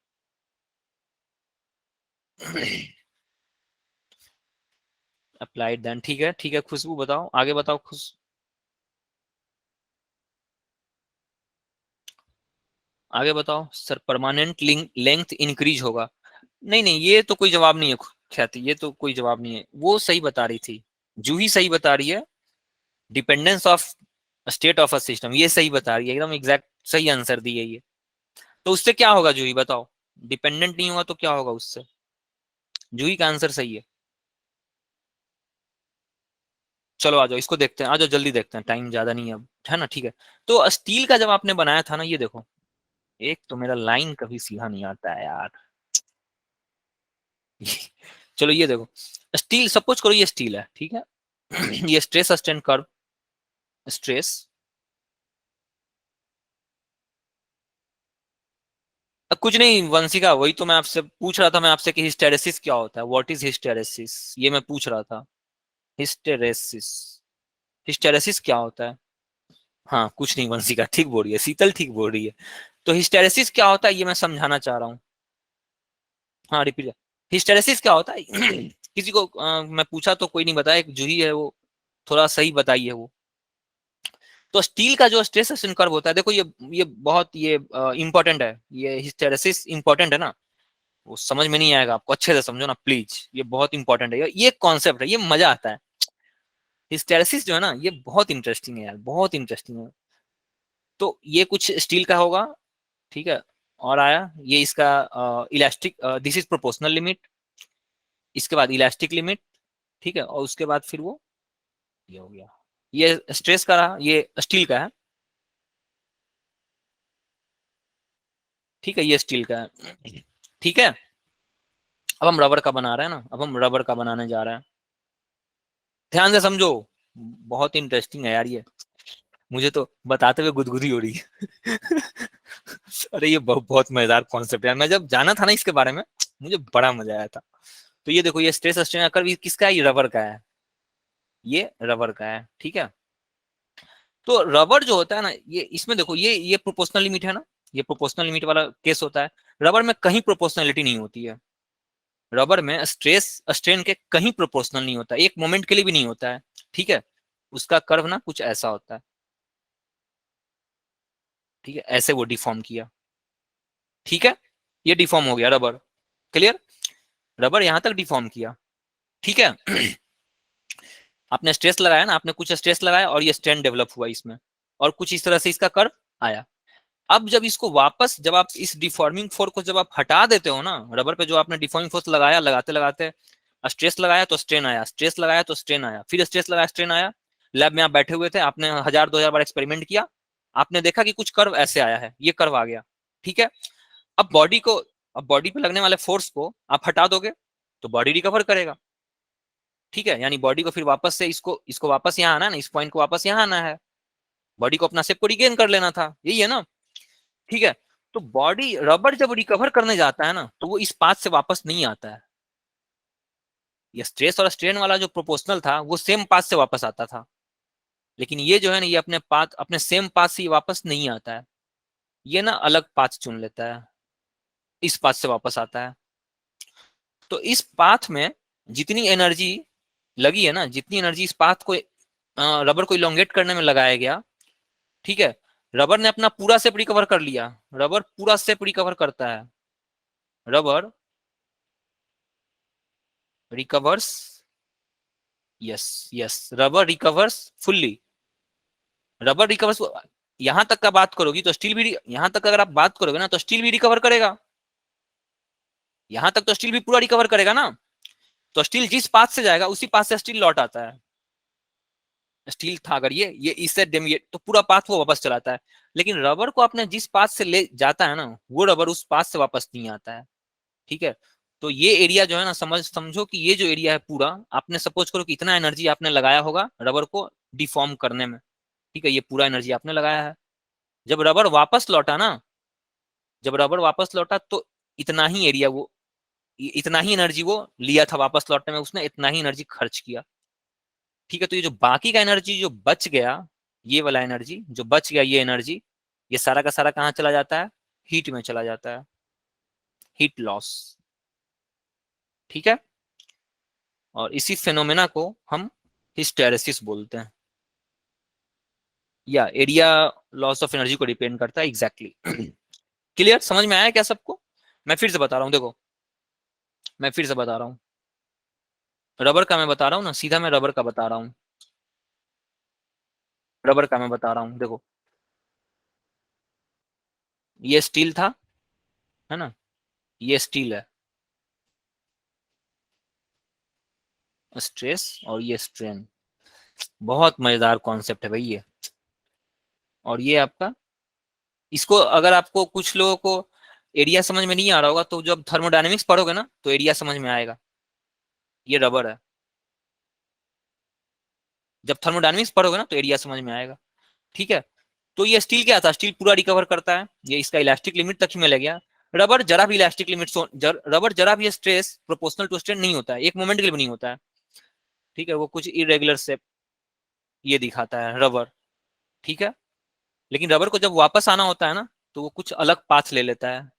अप्लाइड देन, ठीक है ठीक है। खुशबू बताओ, आगे बताओ खुश, आगे बताओ। सर परमानेंट लेंथ इंक्रीज होगा, नहीं नहीं, ये तो कोई जवाब नहीं है ख्याति, ये तो कोई जवाब नहीं है। वो सही बता रही थी, जूही सही बता रही है, dependence of state of a system, ये सही बता रही है, एकदम एग्जैक्ट सही आंसर दी है ये। तो उससे क्या होगा जूही बताओ, डिपेंडेंट नहीं हुआ तो क्या होगा उससे? जूही का आंसर सही है। चलो आ जाओ, इसको देखते हैं, आ जाओ जल्दी देखते हैं, टाइम ज्यादा नहीं है अब, है ना? ठीक है। तो स्टील का जब आपने बनाया था ना, ये देखो, एक तो मेरा लाइन कभी सीधा नहीं आता है यार। चलो ये देखो, स्टील, सपोज करो ये स्टील है, ठीक है। ये स्ट्रेस स्ट्रेन कर्व, स्ट्रेस, कुछ नहीं वंशिका, वही तो मैं आपसे पूछ रहा था, मैं आपसे कि हिस्टेरेसिस क्या होता है, व्हाट इज हिस्टेरेसिस, ये मैं पूछ रहा था। हिस्टेरेसिस, हिस्टेरेसिस क्या होता है? हाँ कुछ नहीं वंशिका, ठीक बोल रही है, शीतल ठीक बोल रही है। तो हिस्टेरेसिस क्या होता है ये मैं समझाना चाह रहा हूँ। हाँ रिपीट, हिस्टेरेसिस क्या होता है? किसी को मैं पूछा तो कोई नहीं बताया, एक जूही है वो थोड़ा सही बताई है वो। तो स्टील का जो स्ट्रेस स्ट्रेन कर्व होता है, देखो ये बहुत ये इंपॉर्टेंट है, ये हिस्टेरेसिस इंपॉर्टेंट है ना, वो समझ में नहीं आएगा आपको, अच्छे से समझो ना प्लीज, ये बहुत इंपॉर्टेंट है, ये कॉन्सेप्ट है, ये मजा आता है। हिस्टेरेसिस जो है ना, ये बहुत इंटरेस्टिंग है यार, बहुत इंटरेस्टिंग है। तो ये कुछ स्टील का होगा, ठीक है। और आया ये इसका elastic, this is proportional limit, इसके बाद इलास्टिक लिमिट, ठीक है, और उसके बाद फिर वो ये हो गया, ये स्ट्रेस का रहा, ये स्टील का है, ठीक है, ये स्टील का है, ठीक है। अब हम रबर का बना रहे हैं ना, अब हम रबर का बनाने जा रहे हैं, ध्यान से समझो, बहुत इंटरेस्टिंग है यार ये, मुझे तो बताते हुए गुदगुदी हो रही है। अरे ये बहुत मजेदार कॉन्सेप्ट है, मैं जब जाना था ना इसके बारे में, मुझे बड़ा मजा आया था। तो ये देखो, ये स्ट्रेस स्ट्रेन कर्व किसका है? ये रबर का है, ये रबर का है, ठीक है। तो रबर जो होता है ना, ये इसमें देखो, ये प्रोपोर्शनल लिमिट है ना, ये प्रोपोर्शनल लिमिट वाला केस होता है। रबर में कहीं प्रोपोर्शनलिटी नहीं होती है, रबर में स्ट्रेस स्ट्रेन के कहीं प्रोपोर्शनल नहीं होता, एक मोमेंट के लिए भी नहीं होता है, ठीक है। उसका कर्व ना कुछ ऐसा होता है, ठीक है, ऐसे वो डिफॉर्म किया, ठीक है, ये डिफॉर्म हो गया रबर, क्लियर, रबर यहां तक डिफॉर्म किया, ठीक है। आपने स्ट्रेस लगाया ना, आपने कुछ स्ट्रेस लगाया और ये स्ट्रेन डेवलप हुआ इसमें, और कुछ इस तरह से इसका कर्व आया। अब जब इसको वापस, जब आप इस डिफॉर्मिंग फोर्स को जब आप हटा देते हो ना, रबर पे जो आपने डिफॉर्मिंग फोर्स लगाया, लगाते लगाते स्ट्रेस लगाया तो स्ट्रेन आया, स्ट्रेस लगाया तो स्ट्रेन आया, फिर स्ट्रेस लगाया स्ट्रेन आया, लैब में आप बैठे हुए थे, आपने 1000-2000 बार एक्सपेरिमेंट किया, आपने देखा कि कुछ कर्व ऐसे आया है, ये कर्व आ गया, ठीक है। अब बॉडी को, अब बॉडी पे लगने वाले फोर्स को आप हटा दोगे तो बॉडी रिकवर करेगा, ठीक है, यानी बॉडी को फिर वापस से इसको वापस यहाँ आना है ना, इस पॉइंट को वापस यहाँ आना है, बॉडी को अपना शेप को रिगेन कर लेना था, यही है ना, ठीक है। तो बॉडी, रबर जब रिकवर करने जाता है ना, तो वो इस पाथ से वापस नहीं आता है, ये स्ट्रेस और स्ट्रेन वाला जो प्रोपोर्शनल था वो सेम पाथ से वापस आता था, लेकिन ये जो है ना, ये अपने पाथ, अपने सेम पाथ से वापस नहीं आता है, ये ना अलग पाथ चुन लेता है, इस पाथ से वापस आता है। तो इस पाथ में जितनी एनर्जी लगी है ना, जितनी एनर्जी इस पाथ को, रबर को इलोंगेट करने में लगाया गया, ठीक है, रबर ने अपना पूरा शेप रिकवर कर लिया, रबर पूरा शेप रिकवर करता है, rubber recovers, yes yes, rubber recovers fully, rubber recovers, यहां तक का बात करोगी तो स्टील भी, यहां तक अगर आप बात करोगे ना तो स्टील भी रिकवर करेगा, यहां तक तो स्टील भी पूरा रिकवर करेगा ना। तो स्टील जिस पाथ से जाएगा उसी पाथ से स्टील लौट आता है, स्टील था अगर ये इससे डेविएट तो पूरा पाथ वो वापस चलाता है, लेकिन रबर को अपने जिस पाथ से ले जाता है ना, वो रबर उस पाथ से वापस नहीं आता है, ठीक है। तो ये एरिया जो है ना, समझो कि ये जो एरिया है पूरा, आपने सपोज करो कि इतना एनर्जी आपने लगाया होगा रबर को डिफॉर्म करने में, ठीक है, ये पूरा एनर्जी आपने लगाया है, जब रबर वापस लौटा ना, जब रबर वापस लौटा तो इतना ही एरिया वो, इतना ही एनर्जी वो लिया था वापस लौटने में, उसने इतना ही एनर्जी खर्च किया, ठीक है। तो ये जो बाकी का एनर्जी जो बच गया, ये वाला एनर्जी जो बच गया, ये एनर्जी, ये सारा का सारा कहाँ चला जाता है? हीट में चला जाता है, हीट लॉस, ठीक है। और इसी फेनोमेना को हम हिस्टेरेसिस बोलते हैं, या एरिया लॉस ऑफ एनर्जी को डिपेंड करता है, एग्जैक्टली exactly. क्लियर, समझ में आया क्या सबको? मैं फिर से बता रहा हूँ, देखो मैं फिर से बता रहा हूँ, रबर का मैं बता रहा हूँ ना, सीधा मैं रबर का बता रहा हूँ, रबर का मैं बता रहा हूँ, देखो ये स्टील था, है ना, ये स्टील है, स्ट्रेस और ये स्ट्रेन। बहुत मजेदार कॉन्सेप्ट है भाई ये। और ये आपका, इसको अगर आपको कुछ लोगों को एरिया समझ में नहीं आ रहा होगा तो जब थर्मोडायनेमिक्स पढ़ोगे ना तो एरिया समझ में आएगा। ये रबर है, जब थर्मोडायनेमिक्स पढ़ोगे ना तो एरिया समझ में आएगा। ठीक है, तो ये स्टील क्या था, स्टील पूरा रिकवर करता है, ये इसका इलास्टिक लिमिट तक ही मिल गया। रबर जरा भी इलास्टिक लिमिट, रबर जरा भी स्ट्रेस प्रोपोर्शनल टू स्ट्रेन नहीं होता है, एक मोमेंट के लिए भी नहीं होता है। ठीक है, वो कुछ इरेगुलर शेप ये दिखाता है रबर। ठीक है, लेकिन रबर को जब वापस आना होता है ना तो वो कुछ अलग पाथ ले लेता है,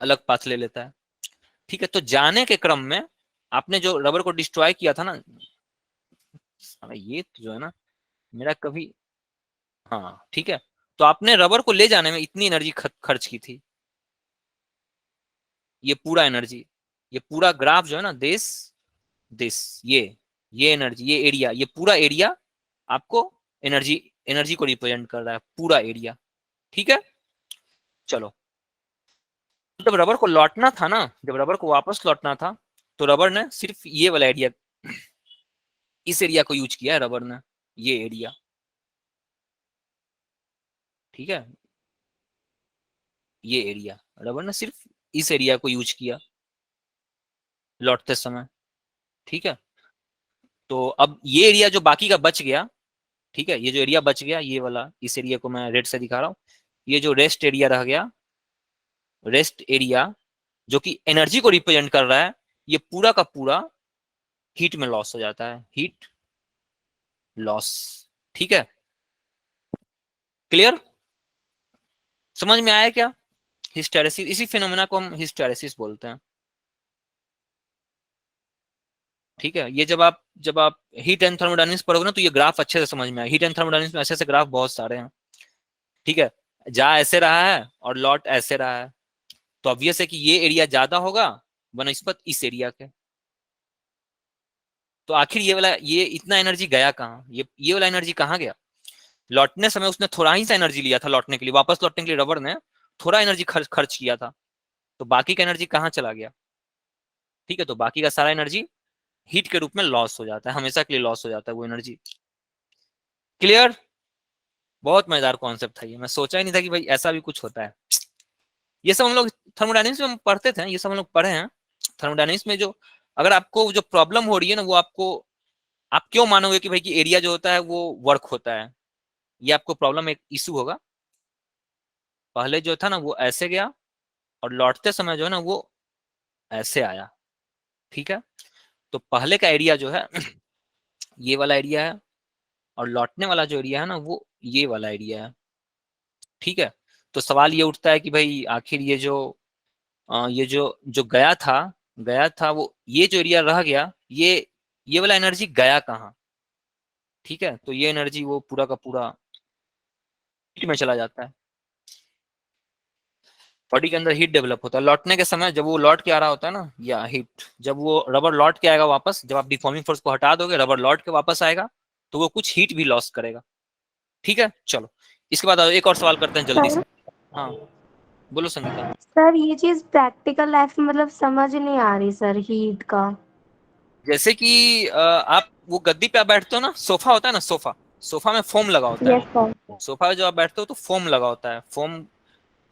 अलग पाथ ले लेता है। ठीक है, तो जाने के क्रम में आपने जो रबर को डिस्ट्रॉय किया था ना, ये तो जो है ना मेरा कभी, हाँ ठीक है, तो आपने रबर को ले जाने में इतनी एनर्जी खर्च की थी। ये पूरा एनर्जी, ये पूरा ग्राफ जो है ना, दिस ये एनर्जी, ये एरिया, ये पूरा एरिया आपको एनर्जी, एनर्जी को रिप्रेजेंट कर रहा है, पूरा एरिया। ठीक है, चलो, जब रबर को लौटना था ना, जब रबर को वापस लौटना था तो रबर ने सिर्फ ये वाला एरिया, इस एरिया को यूज किया है रबर ने, ये एरिया। ठीक है, ये एरिया रबर ने सिर्फ इस एरिया को यूज किया लौटते समय। ठीक है, तो अब ये एरिया जो बाकी का बच गया, ठीक है, ये जो एरिया बच गया ये वाला, इस एरिया को मैं रेड से दिखा रहा हूँ, ये जो रेस्ट एरिया रह गया, रेस्ट एरिया जो कि एनर्जी को रिप्रेजेंट कर रहा है, ये पूरा का पूरा हीट में लॉस हो जाता है, हीट लॉस। ठीक है, क्लियर, समझ में आया क्या? हिस्टेरेसिस, इसी फिनोमेना को हम हिस्टेरेसिस बोलते हैं। ठीक है, ये जब आप हीट एंड थर्मोडायनेमिक्स पढ़ोगे ना तो ये ग्राफ अच्छे से समझ में आए। हीट एंड थर्मोडायनेमिक्स में ऐसे ऐसे ग्राफ बहुत सारे हैं। ठीक है, जा ऐसे रहा है और लौट ऐसे रहा है, तो ऑब्वियस है कि ये एरिया ज्यादा होगा बनस्पत इस एरिया के। तो आखिर ये वाला, ये इतना एनर्जी गया कहाँ, ये वाला एनर्जी कहाँ गया? लौटने समय उसने थोड़ा ही सा एनर्जी लिया था लौटने के लिए, वापस लौटने के लिए रबर ने थोड़ा एनर्जी खर्च किया था, तो बाकी का एनर्जी कहाँ चला गया? ठीक है, तो बाकी का सारा एनर्जी हीट के रूप में लॉस हो जाता है, हमेशा के लिए लॉस हो जाता है वो एनर्जी। क्लियर, बहुत मजेदार कॉन्सेप्ट था ये, मैं सोचा ही नहीं था कि भाई ऐसा भी कुछ होता है। ये सब हम लोग थर्मोडायनेमिक्स में हम पढ़ते थे, ये सब हम लोग पढ़े हैं थर्मोडायनेमिक्स में। जो अगर आपको जो प्रॉब्लम हो रही है ना, वो आपको, आप क्यों मानोगे कि भाई कि एरिया जो होता है वो वर्क होता है, ये आपको प्रॉब्लम, एक इशू होगा। पहले जो था ना वो ऐसे गया और लौटते समय जो है ना वो ऐसे आया। ठीक है, तो पहले का एरिया जो है ये वाला एरिया है, और लौटने वाला जो एरिया है ना वो ये वाला एरिया है। ठीक है, तो सवाल ये उठता है कि भाई आखिर ये जो जो गया था वो, ये जो एरिया रह गया, ये वाला एनर्जी गया कहाँ? ठीक है, तो ये एनर्जी वो पूरा का पूरा हीट में चला जाता है। बॉडी के अंदर हीट डेवलप होता है लौटने के समय, जब वो लौट के आ रहा होता है ना, या हीट, जब वो रबर लौट के आएगा वापस, जब आप डिफॉर्मिंग फोर्स को हटा दोगे, रबर लौट के वापस आएगा, तो वो कुछ हीट भी लॉस करेगा। ठीक है, चलो इसके बाद एक और सवाल करते हैं जल्दी से। हाँ बोलो संगीता। सर ये चीज प्रैक्टिकल लाइफ में मतलब समझ नहीं आ रही सर, हीट का। जैसे कि आप वो गद्दी पे आप बैठते हो ना, सोफा होता है ना, सोफा, सोफा में फोम लगा होता यस है, सर। सोफा पे जब आप बैठते हो तो फोम लगा होता है, फोम।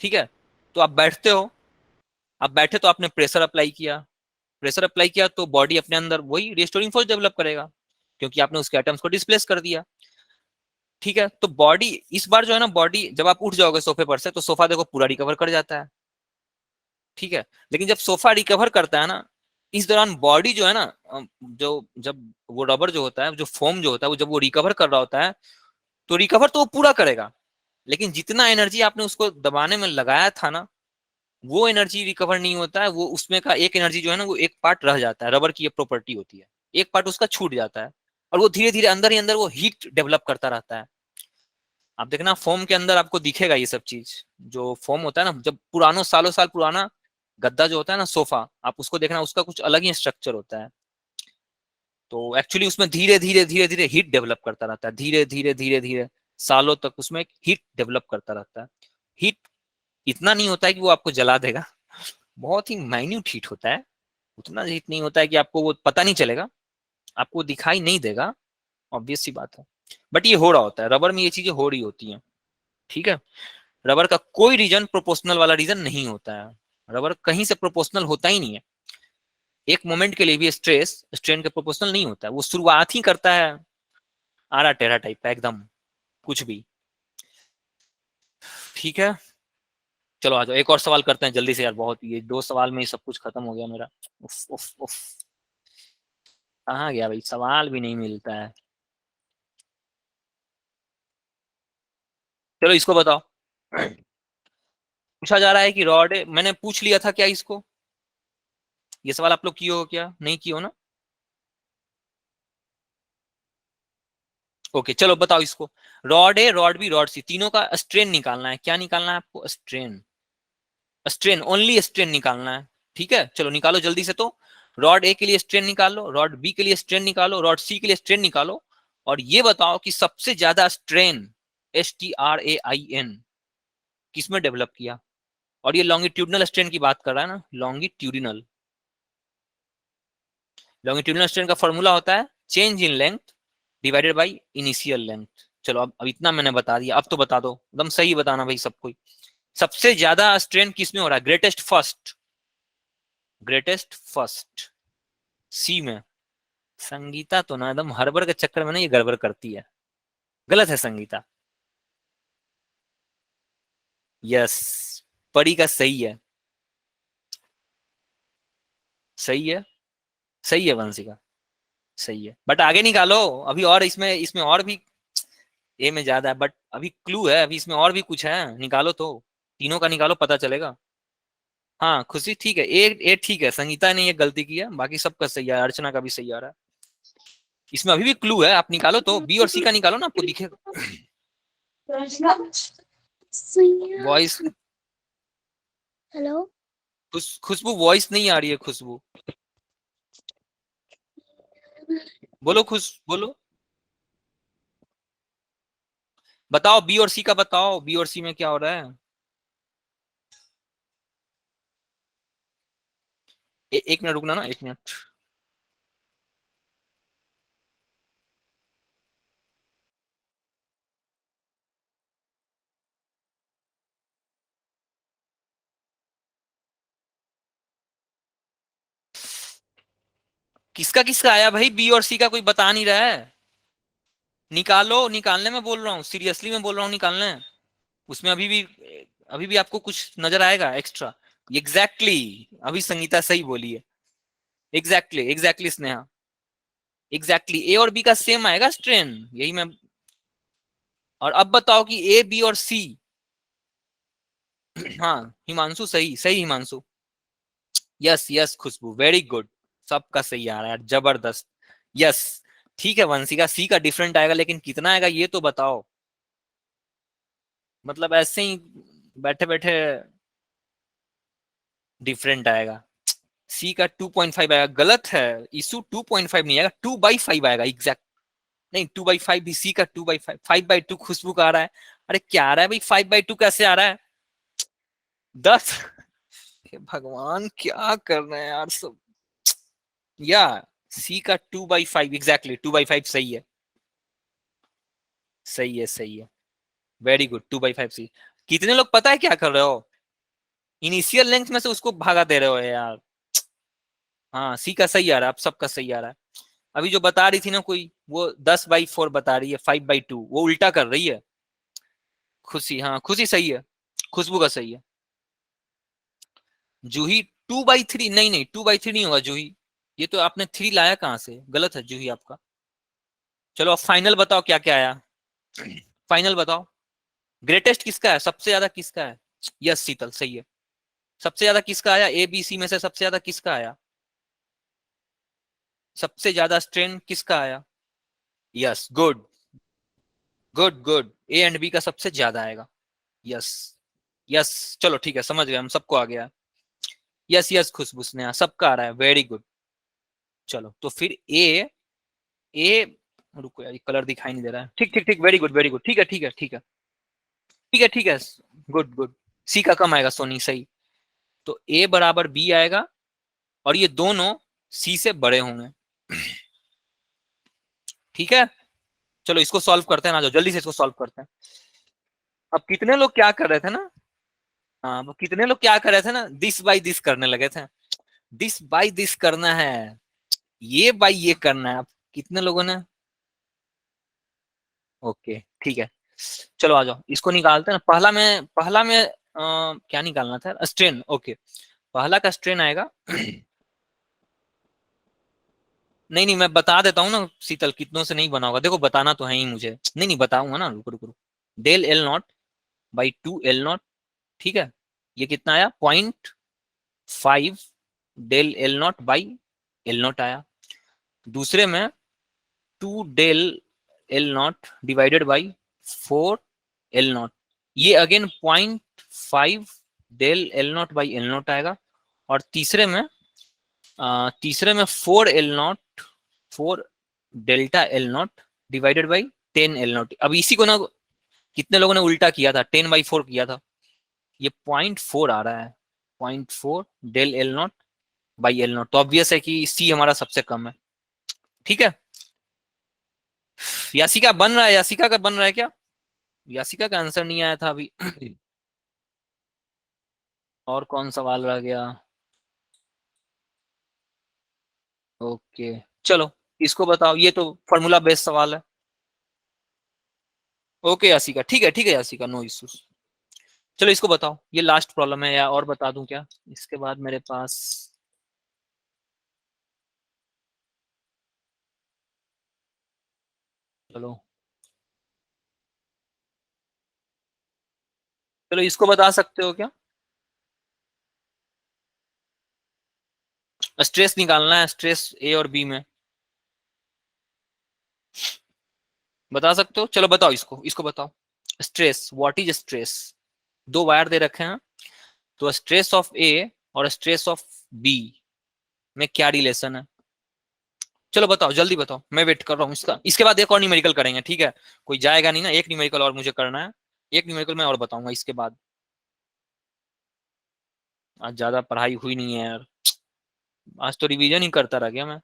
ठीक है, तो आप बैठते हो, आप बैठे तो आपने प्रेशर अप्लाई किया, प्रेशर अप्लाई किया तो बॉडी अपने अंदर वही रिस्टोरिंग फोर्स डेवलप करेगा, क्योंकि आपने उसके एटम्स को डिस्प्लेस कर दिया। ठीक है, तो बॉडी इस बार जो है ना, बॉडी जब आप उठ जाओगे सोफे पर से तो सोफा देखो पूरा रिकवर कर जाता है। ठीक है, लेकिन जब सोफा रिकवर करता है ना, इस दौरान बॉडी जो है ना, जो जब वो रबर जो होता है, जो फोम जो होता है, वो जब वो रिकवर कर रहा होता है तो रिकवर तो वो पूरा करेगा, लेकिन जितना एनर्जी आपने उसको दबाने में लगाया था ना, वो एनर्जी रिकवर नहीं होता है, वो उसमें का एक एनर्जी जो है ना वो एक पार्ट रह जाता है, रबर की ये प्रॉपर्टी होती है, एक पार्ट उसका छूट जाता है, और वो धीरे धीरे अंदर ही अंदर वो हीट डेवलप करता रहता है। आप देखना फोम के अंदर आपको दिखेगा ये सब चीज, जो फोम होता है ना, जब पुरानों सालों साल पुराना गद्दा जो होता है ना, सोफा, आप उसको देखना, उसका कुछ अलग ही स्ट्रक्चर होता है। तो एक्चुअली उसमें धीरे धीरे धीरे धीरे हीट डेवलप करता रहता है, धीरे धीरे धीरे धीरे, सालों तक उसमें एक हीट डेवलप करता रहता है। हीट इतना नहीं होता है कि वो आपको जला देगा, बहुत ही माइन्यूट हीट होता है, उतना हीट नहीं होता है कि आपको वो पता नहीं चलेगा, आपको दिखाई नहीं देगा, ऑब्वियस सी बात है, बट ये हो रहा होता है, रबर में ये चीजें हो रही होती हैं, ठीक है। रबर का कोई रीजन प्रोपोर्शनल वाला रीजन नहीं होता है, रबर कहीं से प्रोपोर्शनल होता ही नहीं है, एक मोमेंट के लिए भी स्ट्रेस स्ट्रेन के प्रोपोर्शनल नहीं होता है, वो शुरुआत ही करता है आरा टेरा टाइप का एकदम कुछ भी, ठीक है। चलो आ जाओ, एक और सवाल करते हैं जल्दी से यार, बहुत ये 2 सवाल में ही सब कुछ खत्म हो गया मेरा। उफ उफ उफ, कहाँ गया भाई, सवाल भी नहीं मिलता है। चलो इसको बताओ, पूछा जा रहा है कि रॉड, मैंने पूछ लिया था क्या इसको, ये सवाल आप लोग किए हो क्या, नहीं किए हो ना? ओके चलो बताओ इसको, rod A rod B rod C, तीनों का स्ट्रेन निकालना है, क्या निकालना है आपको, स्ट्रेन, स्ट्रेन ओनली स्ट्रेन निकालना है, ठीक है। चलो निकालो जल्दी से, तो रॉड ए के लिए स्ट्रेन निकालो, रॉड बी के लिए स्ट्रेन निकालो, रॉड सी के लिए स्ट्रेन निकालो, और ये बताओ कि सबसे ज्यादा स्ट्रेन STRAIN किसमें डेवलप किया, और ये लॉन्गिट्यूडनल स्ट्रेन की बात कर रहा है ना, लॉन्गिट्यूडिनल, लॉन्गिट्यूडनल स्ट्रेन का फॉर्मूला होता है change in length divided by initial length. चलो अब इतना मैंने बता दिया, अब तो बता दो, एकदम सही बताना भाई सब कोई, सबसे ज्यादा स्ट्रेन किसमें हो रहा है, ग्रेटेस्ट फर्स्ट, ग्रेटेस्ट फर्स्ट सी में। संगीता तो ना एकदम हड़बड़ के चक्कर में ना ये गड़बड़ करती है, गलत है संगीता, यस परी का सही है, सही है, सही है वंशिका, सही है, बट आगे निकालो अभी, और इसमें इसमें और भी, ए में ज्यादा है बट अभी क्लू है, अभी इसमें और भी कुछ है, निकालो तो, तीनों का निकालो पता चलेगा। हाँ खुशी ठीक है, ए ए ठीक है, संगीता ने ये गलती की है, बाकी सबका सही है, अर्चना का भी सही आ रहा है, इसमें अभी भी क्लू है, आप निकालो तो, बी और सी का निकालो ना, आपको दिखेगा। वॉइस, हेलो खुशबू वॉइस नहीं आ रही है, खुशबू बोलो, खुश बोलो, बताओ बी और सी का बताओ, बी और सी में क्या हो रहा है। एक मिनट रुकना ना, एक मिनट, किसका किसका आया भाई, बी और सी का कोई बता नहीं रहा है, निकालो, निकालने में बोल रहा हूँ, सीरियसली में बोल रहा हूँ, निकालने, उसमें अभी भी आपको कुछ नजर आएगा एक्स्ट्रा, एग्जैक्टली अभी संगीता सही बोली है, एग्जैक्टली एग्जैक्टली स्नेहा, एग्जैक्टली ए और बी का सेम आएगा स्ट्रेन, यही मैं, और अब बताओ कि ए बी और सी, हाँ हिमांशु सही, सही हिमांशु, यस यस खुशबू वेरी गुड, सबका सही आ रहा है जबरदस्त, यस ठीक है वंशिका, सी का डिफरेंट आएगा, लेकिन कितना आएगा ये तो बताओ, मतलब ऐसे ही बैठे बैठे डिफरेंट आएगा, सी का 2.5 आएगा, गलत है इशू, 2.5 नहीं आएगा, 2/5 आएगा एग्जैक्ट, नहीं 2/5 भी, सी का 2/5, 5/2 खुशबू का आ रहा है, अरे क्या आ रहा है भाई, 5/2 कैसे आ रहा है, 10, भगवान क्या कर रहे हैं यार सब, या सी का 2/5 एग्जैक्टली 2/5 सही है, सही है, सही है, वेरी गुड, 2/5 सी। कितने लोग पता है क्या कर रहे हो, इनिशियल लेंथ में से उसको भागा दे रहे हो यार, हाँ सी का सही आ रहा है, अब सबका सही आ रहा है, अभी जो बता रही थी ना कोई, वो 10/4 बता रही है, 5/2 वो उल्टा कर रही है, खुशी, हाँ खुशी सही है, खुशबू का सही है, जूही 2/3, नहीं नहीं 2/3 नहीं होगा जूही, ये तो आपने 3 लाया कहाँ से, गलत है जूही आपका। चलो अब फाइनल बताओ क्या क्या आया, फाइनल बताओ, ग्रेटेस्ट किसका है, सबसे ज्यादा किसका है, यस शीतल सही है, सबसे ज्यादा किसका आया, ए बी सी में से सबसे ज्यादा किसका आया, सबसे ज्यादा स्ट्रेन किसका आया, yes good good good, A and B का सबसे ज्यादा आएगा, यस यस, चलो ठीक है समझ गए हम, सबको आ गया, यस यस खुशबू स्नेहा सबका आ रहा है, वेरी गुड। चलो तो फिर ए रुको यार, कलर दिखाई नहीं दे रहा है। ठीक ठीक ठीक, वेरी गुड वेरी गुड, ठीक है ठीक है ठीक है ठीक है ठीक है, गुड गुड। सी का कम आएगा सोनी, सही। तो ए बराबर बी आएगा और ये दोनों सी से बड़े होंगे। ठीक है, चलो इसको सॉल्व करते हैं ना, जो जल्दी से इसको सॉल्व करते हैं। अब कितने लोग क्या कर रहे थे ना, हाँ अब कितने लोग क्या कर रहे थे ना, दिस बाई दिस करने लगे थे। दिस बाई दिस करना है, ये बाई ये करना है। अब कितने लोगों ने, ओके ठीक है, चलो आ जाओ इसको निकालते हैं ना। पहला में क्या निकालना था, स्ट्रेन। ओके, पहला का स्ट्रेन आएगा नहीं नहीं, मैं बता देता हूँ ना शीतल, कितनों से नहीं बना होगा, देखो बताना तो है ही मुझे। नहीं नहीं बताऊंगा ना, रुको रुको रुको। Del L not by 2 L0, ठीक है। ये कितना आया, 0.5 del L not by L not आया। दूसरे में 2 del L not divided by 4 L0, ये अगेन 0.5 del L not by L not आएगा। और तीसरे में 4 L0, 4 delta L not divided by 10 L0। अब इसी को ना कितने लोगों ने उल्टा किया था, 10/4 किया था। ये 0.4 आ रहा है, 0.4 del L not by L not. तो ऑब्वियस है कि सी हमारा सबसे कम है। ठीक है, यासिका बन रहा है, यासिका का बन रहा है क्या? यासिका का आंसर नहीं आया था अभी। और कौन सवाल रह गया? ओके चलो इसको बताओ, ये तो फॉर्मूला बेस्ड सवाल है। ओके यासिका, ठीक है यासिका, नो इश्यूज। चलो इसको बताओ, ये लास्ट प्रॉब्लम है, या और बता दूं क्या इसके बाद मेरे पास? चलो चलो इसको बता सकते हो क्या? स्ट्रेस निकालना है, स्ट्रेस ए और बी में, बता सकते हो? चलो बताओ इसको, इसको बताओ। Stress, what is stress? दो वायर दे रखे हैं, तो स्ट्रेस ऑफ ए और स्ट्रेस ऑफ बी में क्या रिलेशन है? चलो बताओ, जल्दी बताओ, मैं वेट कर रहा हूँ इसका। इसके बाद एक और न्यूमेरिकल करेंगे, ठीक है? कोई जाएगा नहीं ना, एक न्यूमेरिकल और मुझे करना है। एक न्यूमेरिकल मैं और बताऊंगा इसके बाद। आज ज्यादा पढ़ाई हुई नहीं है यार, आज तो रिवीजन ही करता रह गया मैं।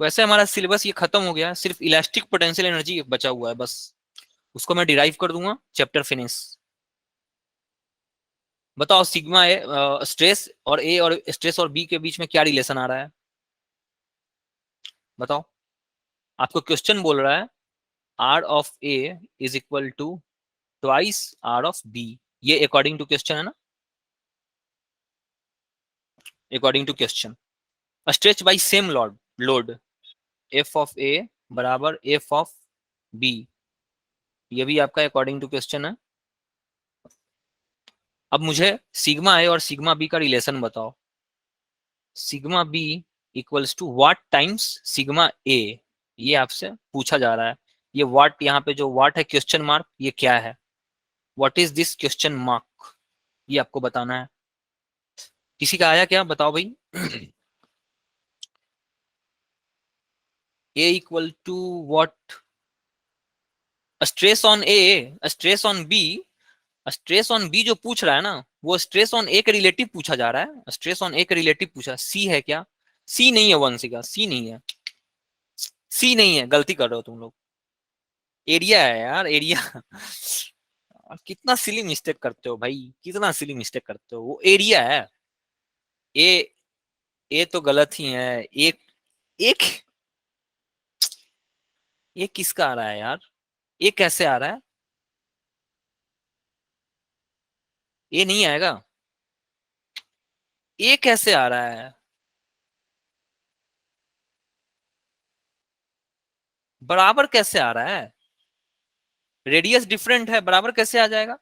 वैसे हमारा सिलेबस ये खत्म हो गया है, सिर्फ इलास्टिक पोटेंशियल एनर्जी बचा हुआ है बस, उसको मैं डिराइव कर दूंगा, चैप्टर फिनिश। बताओ सिग्मा ए, स्ट्रेस और ए और स्ट्रेस और बी के बीच में क्या रिलेशन आ रहा है? बताओ, आपको क्वेश्चन बोल रहा है R of A is equal to twice R of B, ये अकॉर्डिंग टू क्वेश्चन है ना, according to question. Stretch by same load F of A बराबर एफ ऑफ बी, ये भी आपका अकॉर्डिंग टू क्वेश्चन है। अब मुझे सिग्मा ए और सिग्मा बी का रिलेशन बताओ। Sigma B equals to what times sigma A, ये आपसे पूछा जा रहा है। ये वाट, यहाँ पे जो वाट है क्वेश्चन मार्क, ये क्या है? What is this question mark, ये आपको बताना है। किसी का आया क्या, बताओ भाई। A equal to what? Stress on A, stress on B. Stress on B जो पूछ रहा है ना, वो स्ट्रेस ऑन ए के रिलेटिव पूछा जा रहा है। स्ट्रेस ऑन ए के रिलेटिव पूछा, सी है क्या? सी नहीं है वंशिका, सी नहीं है, सी नहीं है, गलती कर रहे हो तुम लोग। एरिया है यार, एरिया। कितना सिली मिस्टेक करते हो भाई, कितना सिली मिस्टेक करते हो, वो एरिया है। ए, ए तो गलत ही है। एक, एक, ये किसका आ रहा है यार? ये कैसे आ रहा है? ये नहीं आएगा, ये कैसे आ रहा है? बराबर कैसे आ रहा है? रेडियस डिफरेंट है, बराबर कैसे आ जाएगा?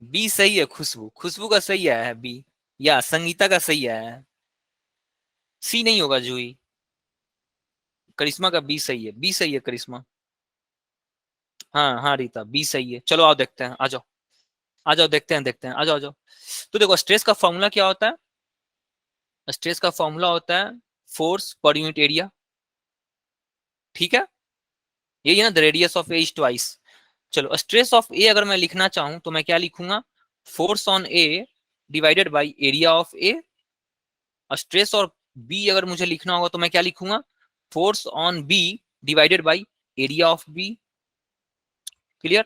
बी सही है, खुशबू, खुशबू का सही आया है बी, या संगीता का सही आया है। सी नहीं होगा जूही, करिश्मा का बी सही है, बी सही है करिश्मा। हाँ हाँ रीता, बी सही है। चलो आओ देखते हैं, आ जाओ आ जाओ, देखते हैं, आ जाओ आ जाओ। तो देखो स्ट्रेस का फॉर्मूला क्या होता है? स्ट्रेस का फॉर्मूला होता है फोर्स पर यूनिट एरिया, ठीक है, यही है ना, the radius of A is twice. चलो स्ट्रेस ऑफ ए अगर मैं लिखना चाहूं तो मैं क्या लिखूंगा, force on A divided by area of A. Stress और बी अगर मुझे लिखना होगा तो मैं क्या लिखूंगा, force on B divided by area of B. Clear.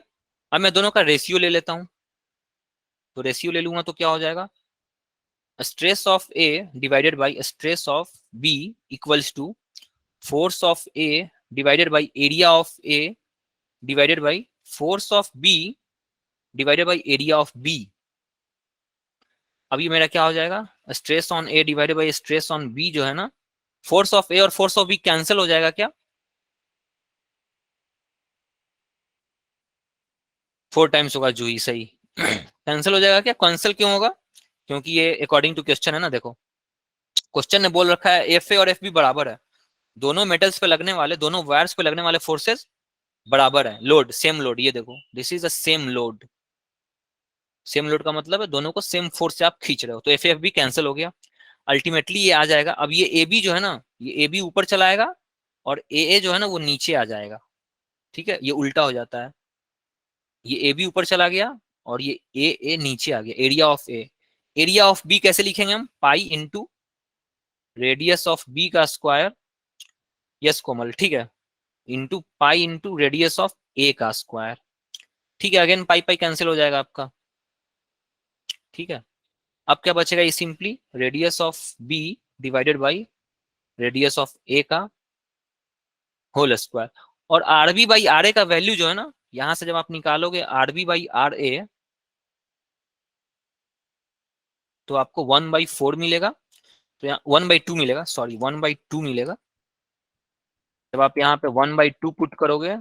अब मैं दोनों का रेशियो ले लेता हूं, तो रेशियो ले लूंगा तो क्या हो जाएगा, stress of A divided by stress of B equals to force of A divided by area of A divided by force of B divided by area of B. अभी मेरा क्या हो जाएगा, stress on A divided by stress on B जो है ना, force of ए और force of B cancel हो जाएगा क्या, 4 टाइम्स होगा जूही, सही कैंसिल हो जाएगा क्या, कैंसिल क्यों होगा, क्योंकि ये अकॉर्डिंग टू क्वेश्चन है ना, देखो क्वेश्चन ने बोल रखा है एफ ए और एफ बी बराबर है, दोनों मेटल्स पे लगने वाले, दोनों वायर्स पे लगने वाले फोर्सेस बराबर है, लोड सेम लोड, ये देखो this is a same load. Same load का मतलब है दोनों को सेम फोर्स से आप खींच रहे हो, तो एफ एफ भी कैंसिल हो गया, अल्टीमेटली ये आ जाएगा। अब ये ए बी जो है ना, ये ए बी ऊपर चला आएगा और ए जो है ना वो नीचे आ जाएगा, ठीक है, ये उल्टा हो जाता है, ये ए बी ऊपर चला गया और ये ए नीचे आ गया, area of A. Area of B कैसे लिखेंगे हम, pi into radius of B का स्क्वायर, यस कोमल, ठीक है, into pi into radius of A का स्क्वायर, ठीक है, अगेन पाई पाई कैंसिल हो जाएगा आपका, ठीक है। अब क्या बचेगा, ये simply radius of B divided by radius of A का होल स्क्वायर। और R B by R A का वैल्यू जो है ना, यहां से जब आप निकालोगे आर बी बाई आर ए तो आपको 1/4 मिलेगा, तो यहाँ 1/2 मिलेगा, सॉरी 1/2 मिलेगा। जब आप यहाँ पे 1/2 पुट करोगे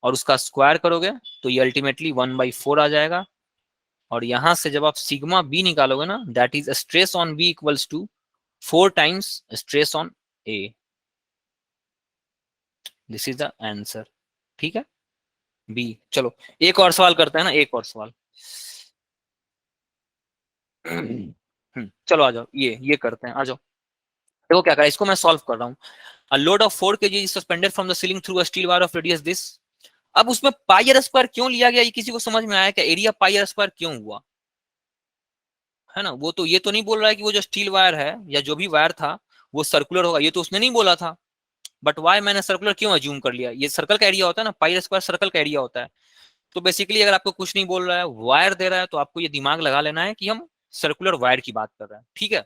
और उसका स्क्वायर करोगे तो ये अल्टीमेटली 1/4 आ जाएगा। और यहां से जब आप सिग्मा बी निकालोगे ना, that is stress on B equals to 4 times stress on A, this is the answer, ठीक है, बी। चलो एक और सवाल करते हैं ना, एक और सवाल चलो आ जाओ, ये करते हैं, आ जाओ। देखो क्या करें, इसको मैं सॉल्व कर रहा हूँ। A load of 4 kg is suspended from the ceiling through a steel wire of radius this। अब उसमें पाई आर स्क्वायर क्यों लिया गया, ये किसी को समझ में आया क्या, एरिया पाई आर स्क्वायर क्यों हुआ, है ना, वो तो ये तो नहीं बोल रहा है कि वो जो स्टील वायर है या जो भी वायर था वो सर्कुलर होगा, ये तो उसने नहीं बोला था, बट वाई मैंने सर्कुलर क्यों अज्यूम कर लिया, ये सर्कल का एरिया होता है ना, पाई आर स्क्वायर सर्कल का एरिया होता है। तो बेसिकली अगर आपको कुछ नहीं बोल रहा है, वायर दे रहा है, तो आपको ये दिमाग लगा लेना है कि हम सर्कुलर वायर की बात कर रहे हैं, ठीक है।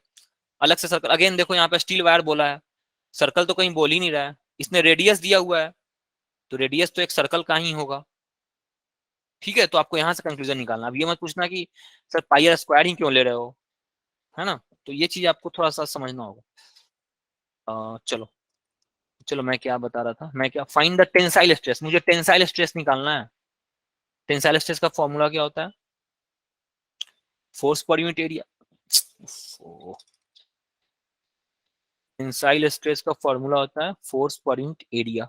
अलग से सर्कल, अगेन देखो यहाँ पे स्टील वायर बोला है, सर्कल तो कहीं बोल ही नहीं रहा है, इसने रेडियस दिया हुआ है तो रेडियस तो एक सर्कल का ही होगा, ठीक है। तो आपको यहाँ से कंक्लूजन निकालना, अब ये मत पूछना कि सर पाई आर स्क्वायर ही क्यों ले रहे हो, है ना, तो ये चीज आपको थोड़ा सा समझना होगा। चलो चलो मैं क्या बता रहा था, मैं क्या, फाइंड द टेंसाइल स्ट्रेस, मुझे टेंसाइल स्ट्रेस निकालना है। टेंसाइल स्ट्रेस का फॉर्मूला क्या होता है, force per unit area. Tensile stress का फॉर्मूला होता है फोर्स पर यूनिट एरिया।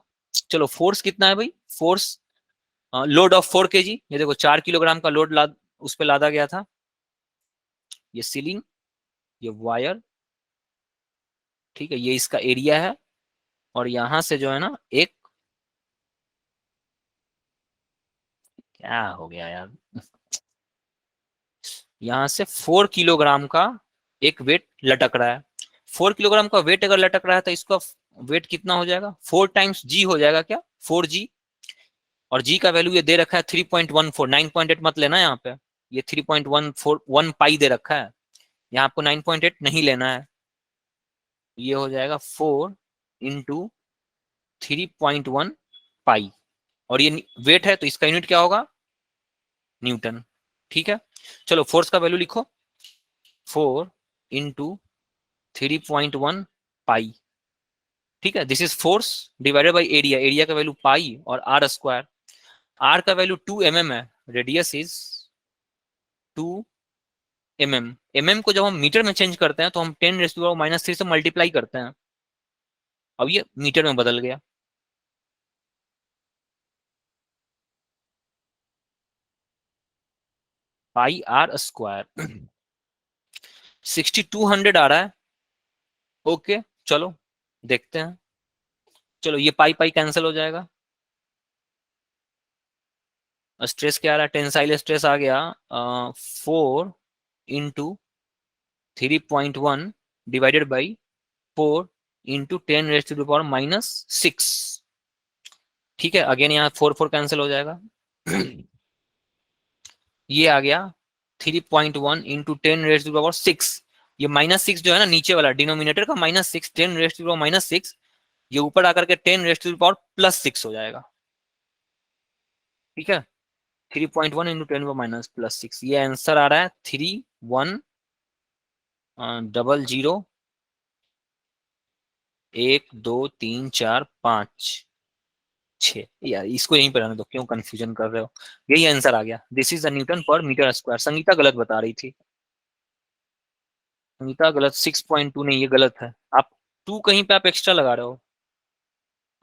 चलो फोर्स कितना है भाई, फोर्स लोड ऑफ 4 kg, ये देखो 4 किलोग्राम का लोड उस पर लादा गया था, ये सीलिंग, ये वायर, ठीक है, ये इसका एरिया है। और यहां से जो है ना एक, क्या हो गया यार, यहां से 4 किलोग्राम का एक वेट लटक रहा है। 4 किलोग्राम का वेट अगर लटक रहा है तो इसका वेट कितना हो जाएगा, 4 टाइम्स जी हो जाएगा क्या, 4g। और जी का वैल्यू ये दे रखा है 3.14, 9.8 मत लेना यहाँ पे, ये 3.141 पाई दे रखा है, यहाँ आपको 9.8 नहीं लेना है, ये हो जाएगा 4 इंटू 3.1 पाई। और ये वेट है तो इसका यूनिट क्या होगा, न्यूटन, ठीक है। चलो फोर्स का वैल्यू लिखो, 4 इंटू 3.1 पाई, ठीक है, this is force divided by area, area का वैल्यू पाई और आर स्क्वायर, आर का वैल्यू 2 mm है, रेडियस इज 2 mm। mm को जब हम मीटर में चेंज करते हैं तो हम 10⁻³ से मल्टीप्लाई करते हैं, अब ये मीटर में बदल गया, पाई आर स्क्वायर 6200 आ रहा है, ओके। चलो देखते हैं। चलो ये पाई पाई कैंसिल हो जाएगा, स्ट्रेस क्या आ रहा है, टेंसाइल स्ट्रेस आ गया 4 इंटू 3.1 डिवाइडेड बाई 4 इंटू 10⁻⁻⁻6। ठीक है, अगेन यहाँ 4 कैंसिल हो जाएगा। ये आ गया 3.1 इंटू 10⁻6। ये -6 जो है ना नीचे वाला डिनोमिनेटर का -6, 10⁻⁻6, ये ऊपर आकर के 10⁻+6 हो जाएगा। ठीक है, 3.1 इंटू 10⁻+6, ये आंसर आ रहा है 31001 2 3 4 5 6। यार इसको यहीं पर रहने दो, क्यों कंफ्यूजन कर रहे हो, यही आंसर आ गया। दिस इज द न्यूटन पर मीटर स्क्वायर। संगीता गलत बता रही थी, संगीता गलत, 6.2 नहीं, ये गलत है। आप 2 कहीं पे आप एक्स्ट्रा लगा रहे हो।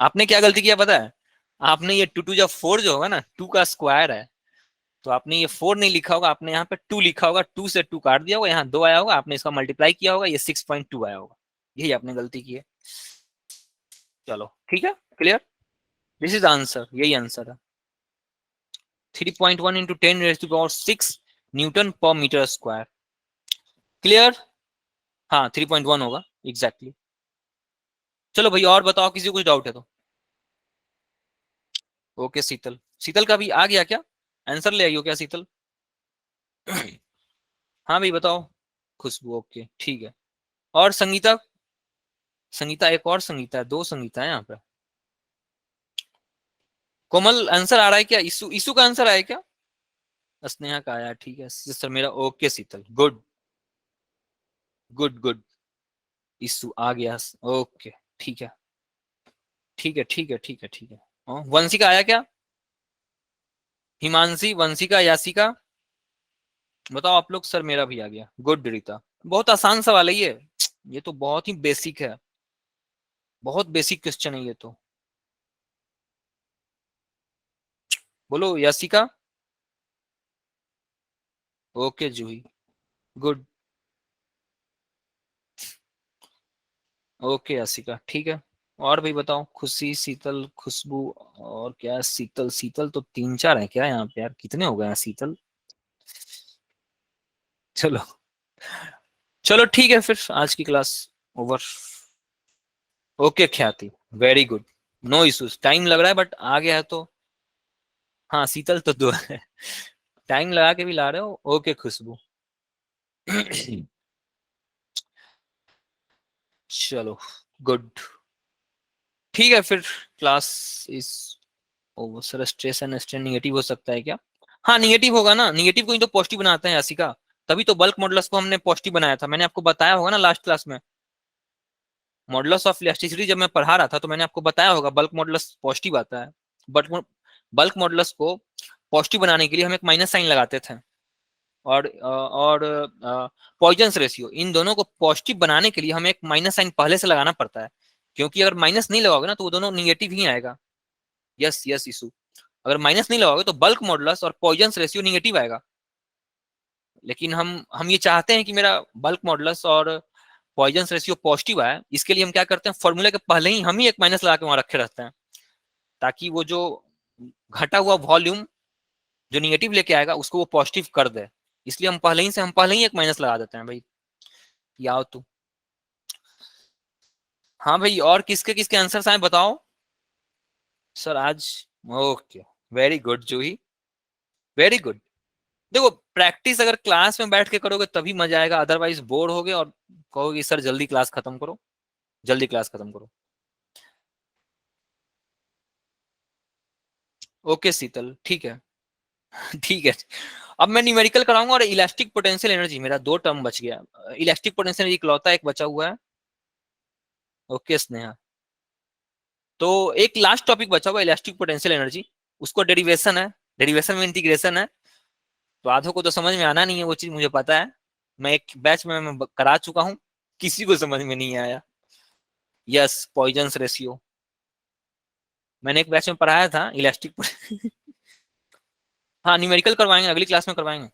आपने क्या गलती किया पता है, आपने ये 2 2 जब 4 जो होगा ना, 2 का स्क्वायर है, तो आपने ये 4 नहीं लिखा होगा, आपने यहाँ पे 2 लिखा होगा, 2 से 2 काट दिया होगा, यहाँ 2 आया होगा, आपने इसका मल्टीप्लाई किया होगा, ये 6.2 आया होगा। यही आपने गलती की है। चलो ठीक है, क्लियर, दिस इज आंसर, यही आंसर है। 3.1 इंटू 10⁻6 न्यूटन पर मीटर स्क्वायर। क्लियर, हाँ 3.1 होगा एग्जैक्टली। चलो भैया और बताओ, किसी को कुछ डाउट है तो। ओके शीतल, शीतल का भी आ गया क्या आंसर, ले आई हो क्या शीतल? हाँ भाई बताओ। खुशबू, ओके ठीक है। और संगीता, संगीता एक और संगीता है, 2 संगीता है यहाँ पे। कोमल आंसर आ रहा है क्या? इशू, इशू का आंसर आया क्या? स्नेहा का आया, ठीक है सिस्टर मेरा। ओके शीतल, गुड गुड गुड, इशू आ गया, ओके ठीक है ठीक है ठीक है ठीक है ठीक है। वंशिका आया क्या? हिमांशी, वंशिका, यासिका, बताओ आप लोग। सर मेरा भी आ गया, गुड रीता। बहुत आसान सवाल है ये तो बहुत ही बेसिक है, बहुत बेसिक क्वेश्चन है ये तो। बोलो यासिका, ओके जूही, गुड, ओके यासिका ठीक है। और भी बताओ, खुशी, शीतल, खुशबू, और क्या शीतल, शीतल तो 3 4 है क्या यहाँ पे यार, कितने हो गए हैं शीतल? चलो चलो ठीक है, फिर आज की class over. Okay Khyati, very good, no issues, time लग रहा है बट आ गया है तो। हाँ शीतल तो 2 है, टाइम लगा के भी ला रहे हो। ओके खुशबू। चलो गुड, ठीक है फिर, क्लास इस over. Sir stress and strain negative हो सकता है क्या? हाँ निगेटिव होगा ना, निगेटिव को ही तो पॉजिटिव बनाते हैं यासिका, तभी तो बल्क मॉडुलस को हमने पॉजिटिव बनाया था। मैंने आपको बताया होगा ना लास्ट क्लास में, मॉडुलस ऑफ इलास्टिसिटी जब मैं पढ़ा रहा था तो मैंने आपको बताया होगा बल्क मॉडुलस पॉजिटिव आता है। बट बल्क मॉडुलस को पॉजिटिव बनाने के लिए हम एक माइनस साइन लगाते थे, और पॉइजन्स रेशियो, इन दोनों को पॉजिटिव बनाने के लिए हमें एक माइनस साइन पहले से लगाना पड़ता है, क्योंकि अगर माइनस नहीं लगाओगे ना तो वो दोनों निगेटिव ही आएगा। यस यस इशू, अगर माइनस नहीं लगाओगे तो बल्क मॉडुलस और पॉइजन्स रेशियो निगेटिव आएगा। लेकिन हम ये चाहते हैं कि मेरा बल्क मॉडुलस और पॉइजन्स रेशियो पॉजिटिव आए, इसके लिए हम क्या करते हैं, फॉर्मूला के पहले ही हम ही एक माइनस लगा के वहां रखे रहते हैं, ताकि वो जो घटा हुआ वॉल्यूम जो निगेटिव लेके आएगा उसको वो पॉजिटिव कर दे। इसलिए हम पहले ही एक माइनस लगा देते हैं भाई। याओ तू, हाँ भाई, और किसके किसके आंसर्स आए बताओ। सर आज, ओके वेरी गुड जूही, वेरी गुड। देखो प्रैक्टिस अगर क्लास में बैठ के करोगे तभी मजा आएगा, अदरवाइज बोर होगे और कहोगे सर जल्दी क्लास खत्म करो, जल्दी क्लास खत्म करो। ओके शीतल ठीक है। ठीक है, अब मैं न्यूमेरिकल कराऊंगा और इलास्टिक पोटेंशियल एनर्जी, मेरा 2 टर्म बच गया। इलास्टिक पोटेंशियल एनर्जी इकलौता एक बचा हुआ है। ओके स्नेहा, तो एक लास्ट टॉपिक बचा हुआ है इलास्टिक पोटेंशियल एनर्जी, उसको डेरिवेशन है, डेरिवेशन में इंटीग्रेशन है। तो आधों को तो समझ में आना नहीं है, वो चीज मुझे पता है, मैं एक बैच में मैं करा चुका हूँ, किसी को समझ में नहीं आया। यस पॉइजन्स रेशियो, मैंने एक बैच में पढ़ाया था इलास्टिक। हाँ न्यूमेरिकल करवाएंगे, अगली क्लास में करवाएंगे।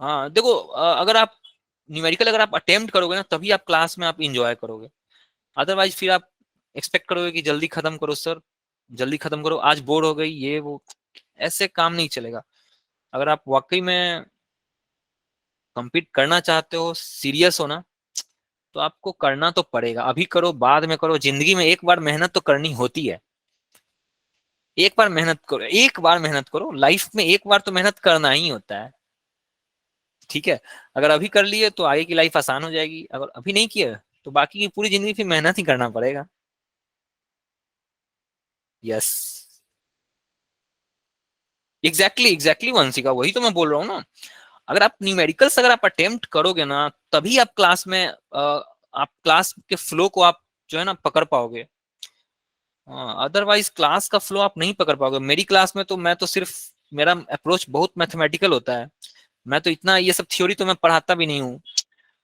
हाँ देखो अगर आप न्यूमेरिकल अगर आप अटेम्प्ट करोगे ना तभी आप क्लास में आप इंजॉय करोगे, अदरवाइज फिर आप एक्सपेक्ट करोगे कि जल्दी खत्म करो सर, जल्दी खत्म करो, आज बोर हो गई ये वो, ऐसे काम नहीं चलेगा। अगर आप वाकई में compete करना चाहते हो, सीरियस हो ना, तो आपको करना तो पड़ेगा, अभी करो बाद में करो, जिंदगी में एक बार मेहनत तो करनी होती है, एक बार मेहनत करो, एक बार मेहनत करो, लाइफ में एक बार तो मेहनत करना ही होता है, ठीक है। अगर अभी कर लिए तो आगे की लाइफ आसान हो जाएगी, अगर अभी नहीं किया तो बाकी की पूरी जिंदगी फिर मेहनत ही करना पड़ेगा। यस, एग्जैक्टली एग्जैक्टली वंशिका, वही तो मैं बोल रहा हूँ ना। अगर आप न्यूमेरिकल्स अगर आप अटेम्प्ट करोगे ना तभी आप क्लास में आप क्लास के फ्लो को आप जो है ना पकड़ पाओगे, अदरवाइज क्लास का फ्लो आप नहीं पकड़ पाओगे। मेरी क्लास में तो मैं तो सिर्फ, मेरा अप्रोच बहुत मैथमेटिकल होता है, मैं तो इतना ये सब थ्योरी तो मैं पढ़ाता भी नहीं हूँ,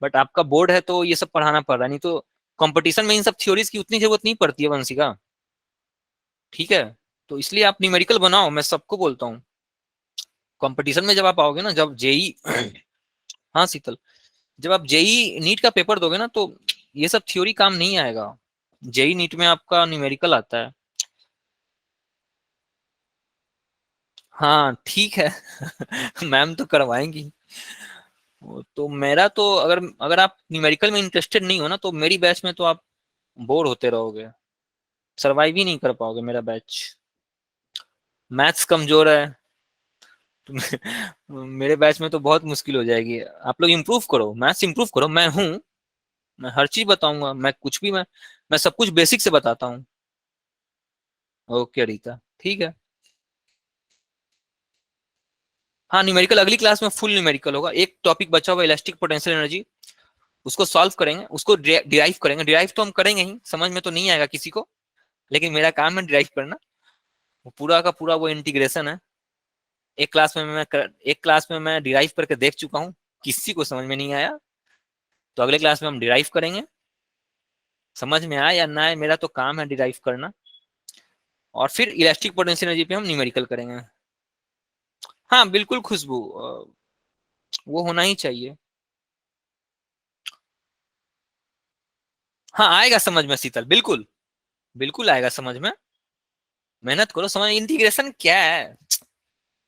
बट आपका बोर्ड है तो ये सब पढ़ाना पड़ रहा है, नहीं तो कंपटीशन में इन सब थ्योरीज की उतनी जरूरत नहीं पड़ती है वंशिका, ठीक है। तो इसलिए आप न्यूमेरिकल बनाओ, मैं सबको बोलता हूँ, कंपटीशन में जब आप आओगे ना, जब जेई हाँ शीतल, जब आप जेई नीट का पेपर दोगे ना तो ये सब थ्योरी काम नहीं आएगा, जेई नीट में आपका न्यूमेरिकल आता है। हाँ ठीक है मैम तो करवाएंगी। तो मेरा तो अगर अगर आप न्यूमेरिकल में इंटरेस्टेड नहीं हो ना तो मेरी बैच में तो आप बोर होते रहोगे, सरवाइव ही नहीं कर पाओगे मेरा बैच। मैथ्स कमजोर है तो मेरे बैच में तो बहुत मुश्किल हो जाएगी। आप लोग इम्प्रूव करो, मैथ्स इम्प्रूव करो, मैं हूँ, मैं हर चीज बताऊंगा, मैं कुछ भी मैं सब कुछ बेसिक से बताता हूँ। ओके रीता, ठीक है। हाँ न्यूमेरिकल अगली क्लास में फुल न्यूमेरिकल होगा, एक टॉपिक बचा हुआ इलास्टिक पोटेंशियल एनर्जी, उसको सॉल्व करेंगे, उसको डिराइव करेंगे, डिराइव तो हम करेंगे ही, समझ में तो नहीं आएगा किसी को, लेकिन मेरा काम है डिराइव करना, वो पूरा का पूरा वो इंटीग्रेशन है। एक क्लास में मैं डिराइव करके देख चुका हूँ, किसी को समझ में नहीं आया, तो अगले क्लास में हम डिराइव करेंगे, समझ में आए या ना आए मेरा तो काम है डिराइव करना, और फिर इलास्टिक पोटेंशियल एनर्जी पे हम न्यूमेरिकल करेंगे। हाँ बिल्कुल खुशबू, वो होना ही चाहिए। हाँ आएगा समझ में शीतल, बिल्कुल बिल्कुल आएगा समझ में, मेहनत करो, समझ इंटीग्रेशन क्या है,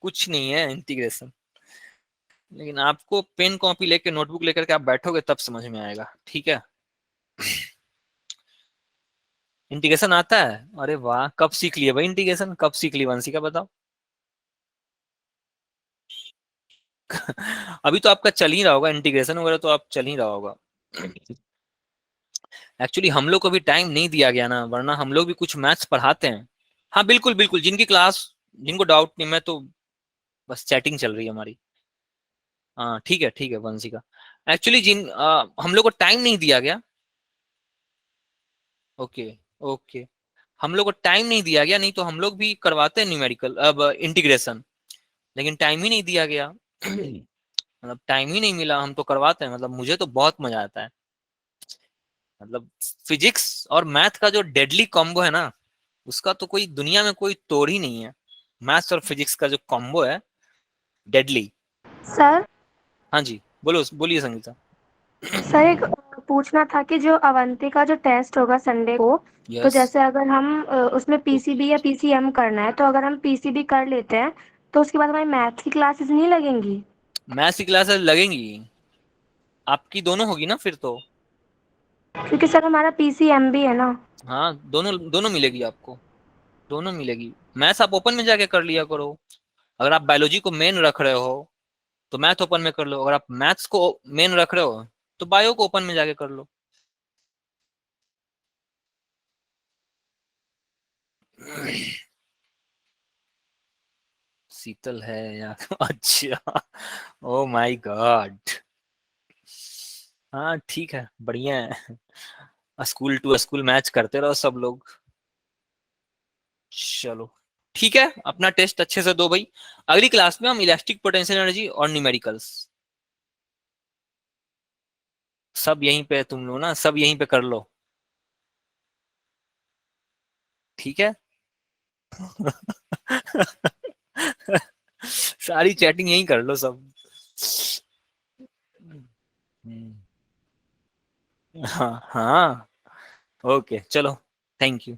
कुछ नहीं है इंटीग्रेशन, लेकिन आपको पेन कॉपी लेके नोटबुक लेकर के आप बैठोगे तब समझ में आएगा, ठीक है। इंटीग्रेशन आता है, अरे वाह, कब सीख लिए भाई इंटीग्रेशन, कब सीख ली वंशिका बताओ अभी तो आपका चल ही रहा होगा इंटीग्रेशन वगैरह, तो आप चल ही रहा होगा। एक्चुअली हम लोग को भी टाइम नहीं दिया गया ना, वरना हम लोग भी कुछ मैथ्स पढ़ाते हैं। हाँ बिल्कुल बिल्कुल, जिनकी क्लास, जिनको डाउट नहीं, मैं तो बस चैटिंग चल रही है हमारी। हाँ ठीक है वंशिका, एक्चुअली हम लोग को टाइम नहीं दिया गया। ओके ओके, हम लोग को टाइम नहीं दिया गया, नहीं तो हम लोग भी करवाते हैं न्यूमेरिकल अब इंटीग्रेशन, लेकिन टाइम ही नहीं दिया गया मतलब टाइम ही नहीं मिला, हम तो करवाते हैं, मतलब मुझे तो बहुत मजा आता है, मतलब फिजिक्स और मैथ का जो डेडली कॉम्बो है ना, उसका तो कोई दुनिया में कोई तोड़ ही नहीं है, मैथ्स और फिजिक्स का जो कॉम्बो है, डेडली। सर हाँ जी, बोलो बोलिए संगीता। सर एक पूछना था कि जो अवंती का जो टेस्ट होगा संडे को, तो यस, जैसे अगर हम उसमें पीसीबी या पीसीएम करना है, तो अगर हम पीसीबी कर लेते हैं तो उसके बाद हमारी मैथ्स की क्लासेस नहीं लगेंगी? मैथ्स की क्लासेस लगेंगी, आपकी दोनों होगी ना फिर तो। क्योंकि सर हमारा पीसीएम भी है ना। हाँ दोनों दोनों मिलेगी आपको, दोनों मिलेगी। मैथ्स आप ओपन में जाके कर लिया करो, अगर आप बायोलॉजी को मेन रख रहे हो तो मैथ ओपन में कर लो, अगर आप मैथ्स को मेन रख रहे हो तो बायो को ओपन में जाके कर लो शीतल है या अच्छा, ओ माय गॉड, हाँ ठीक है बढ़िया है, स्कूल टू स्कूल मैच करते रहो सब लोग। चलो ठीक है, अपना टेस्ट अच्छे से दो भाई, अगली क्लास में हम इलास्टिक पोटेंशियल एनर्जी और न्यूमेरिकल्स सब यहीं पे, तुम लोग ना सब यहीं पे कर लो, ठीक है सारी चैटिंग यहीं कर लो सब। हाँ हाँ, ओके चलो, थैंक यू।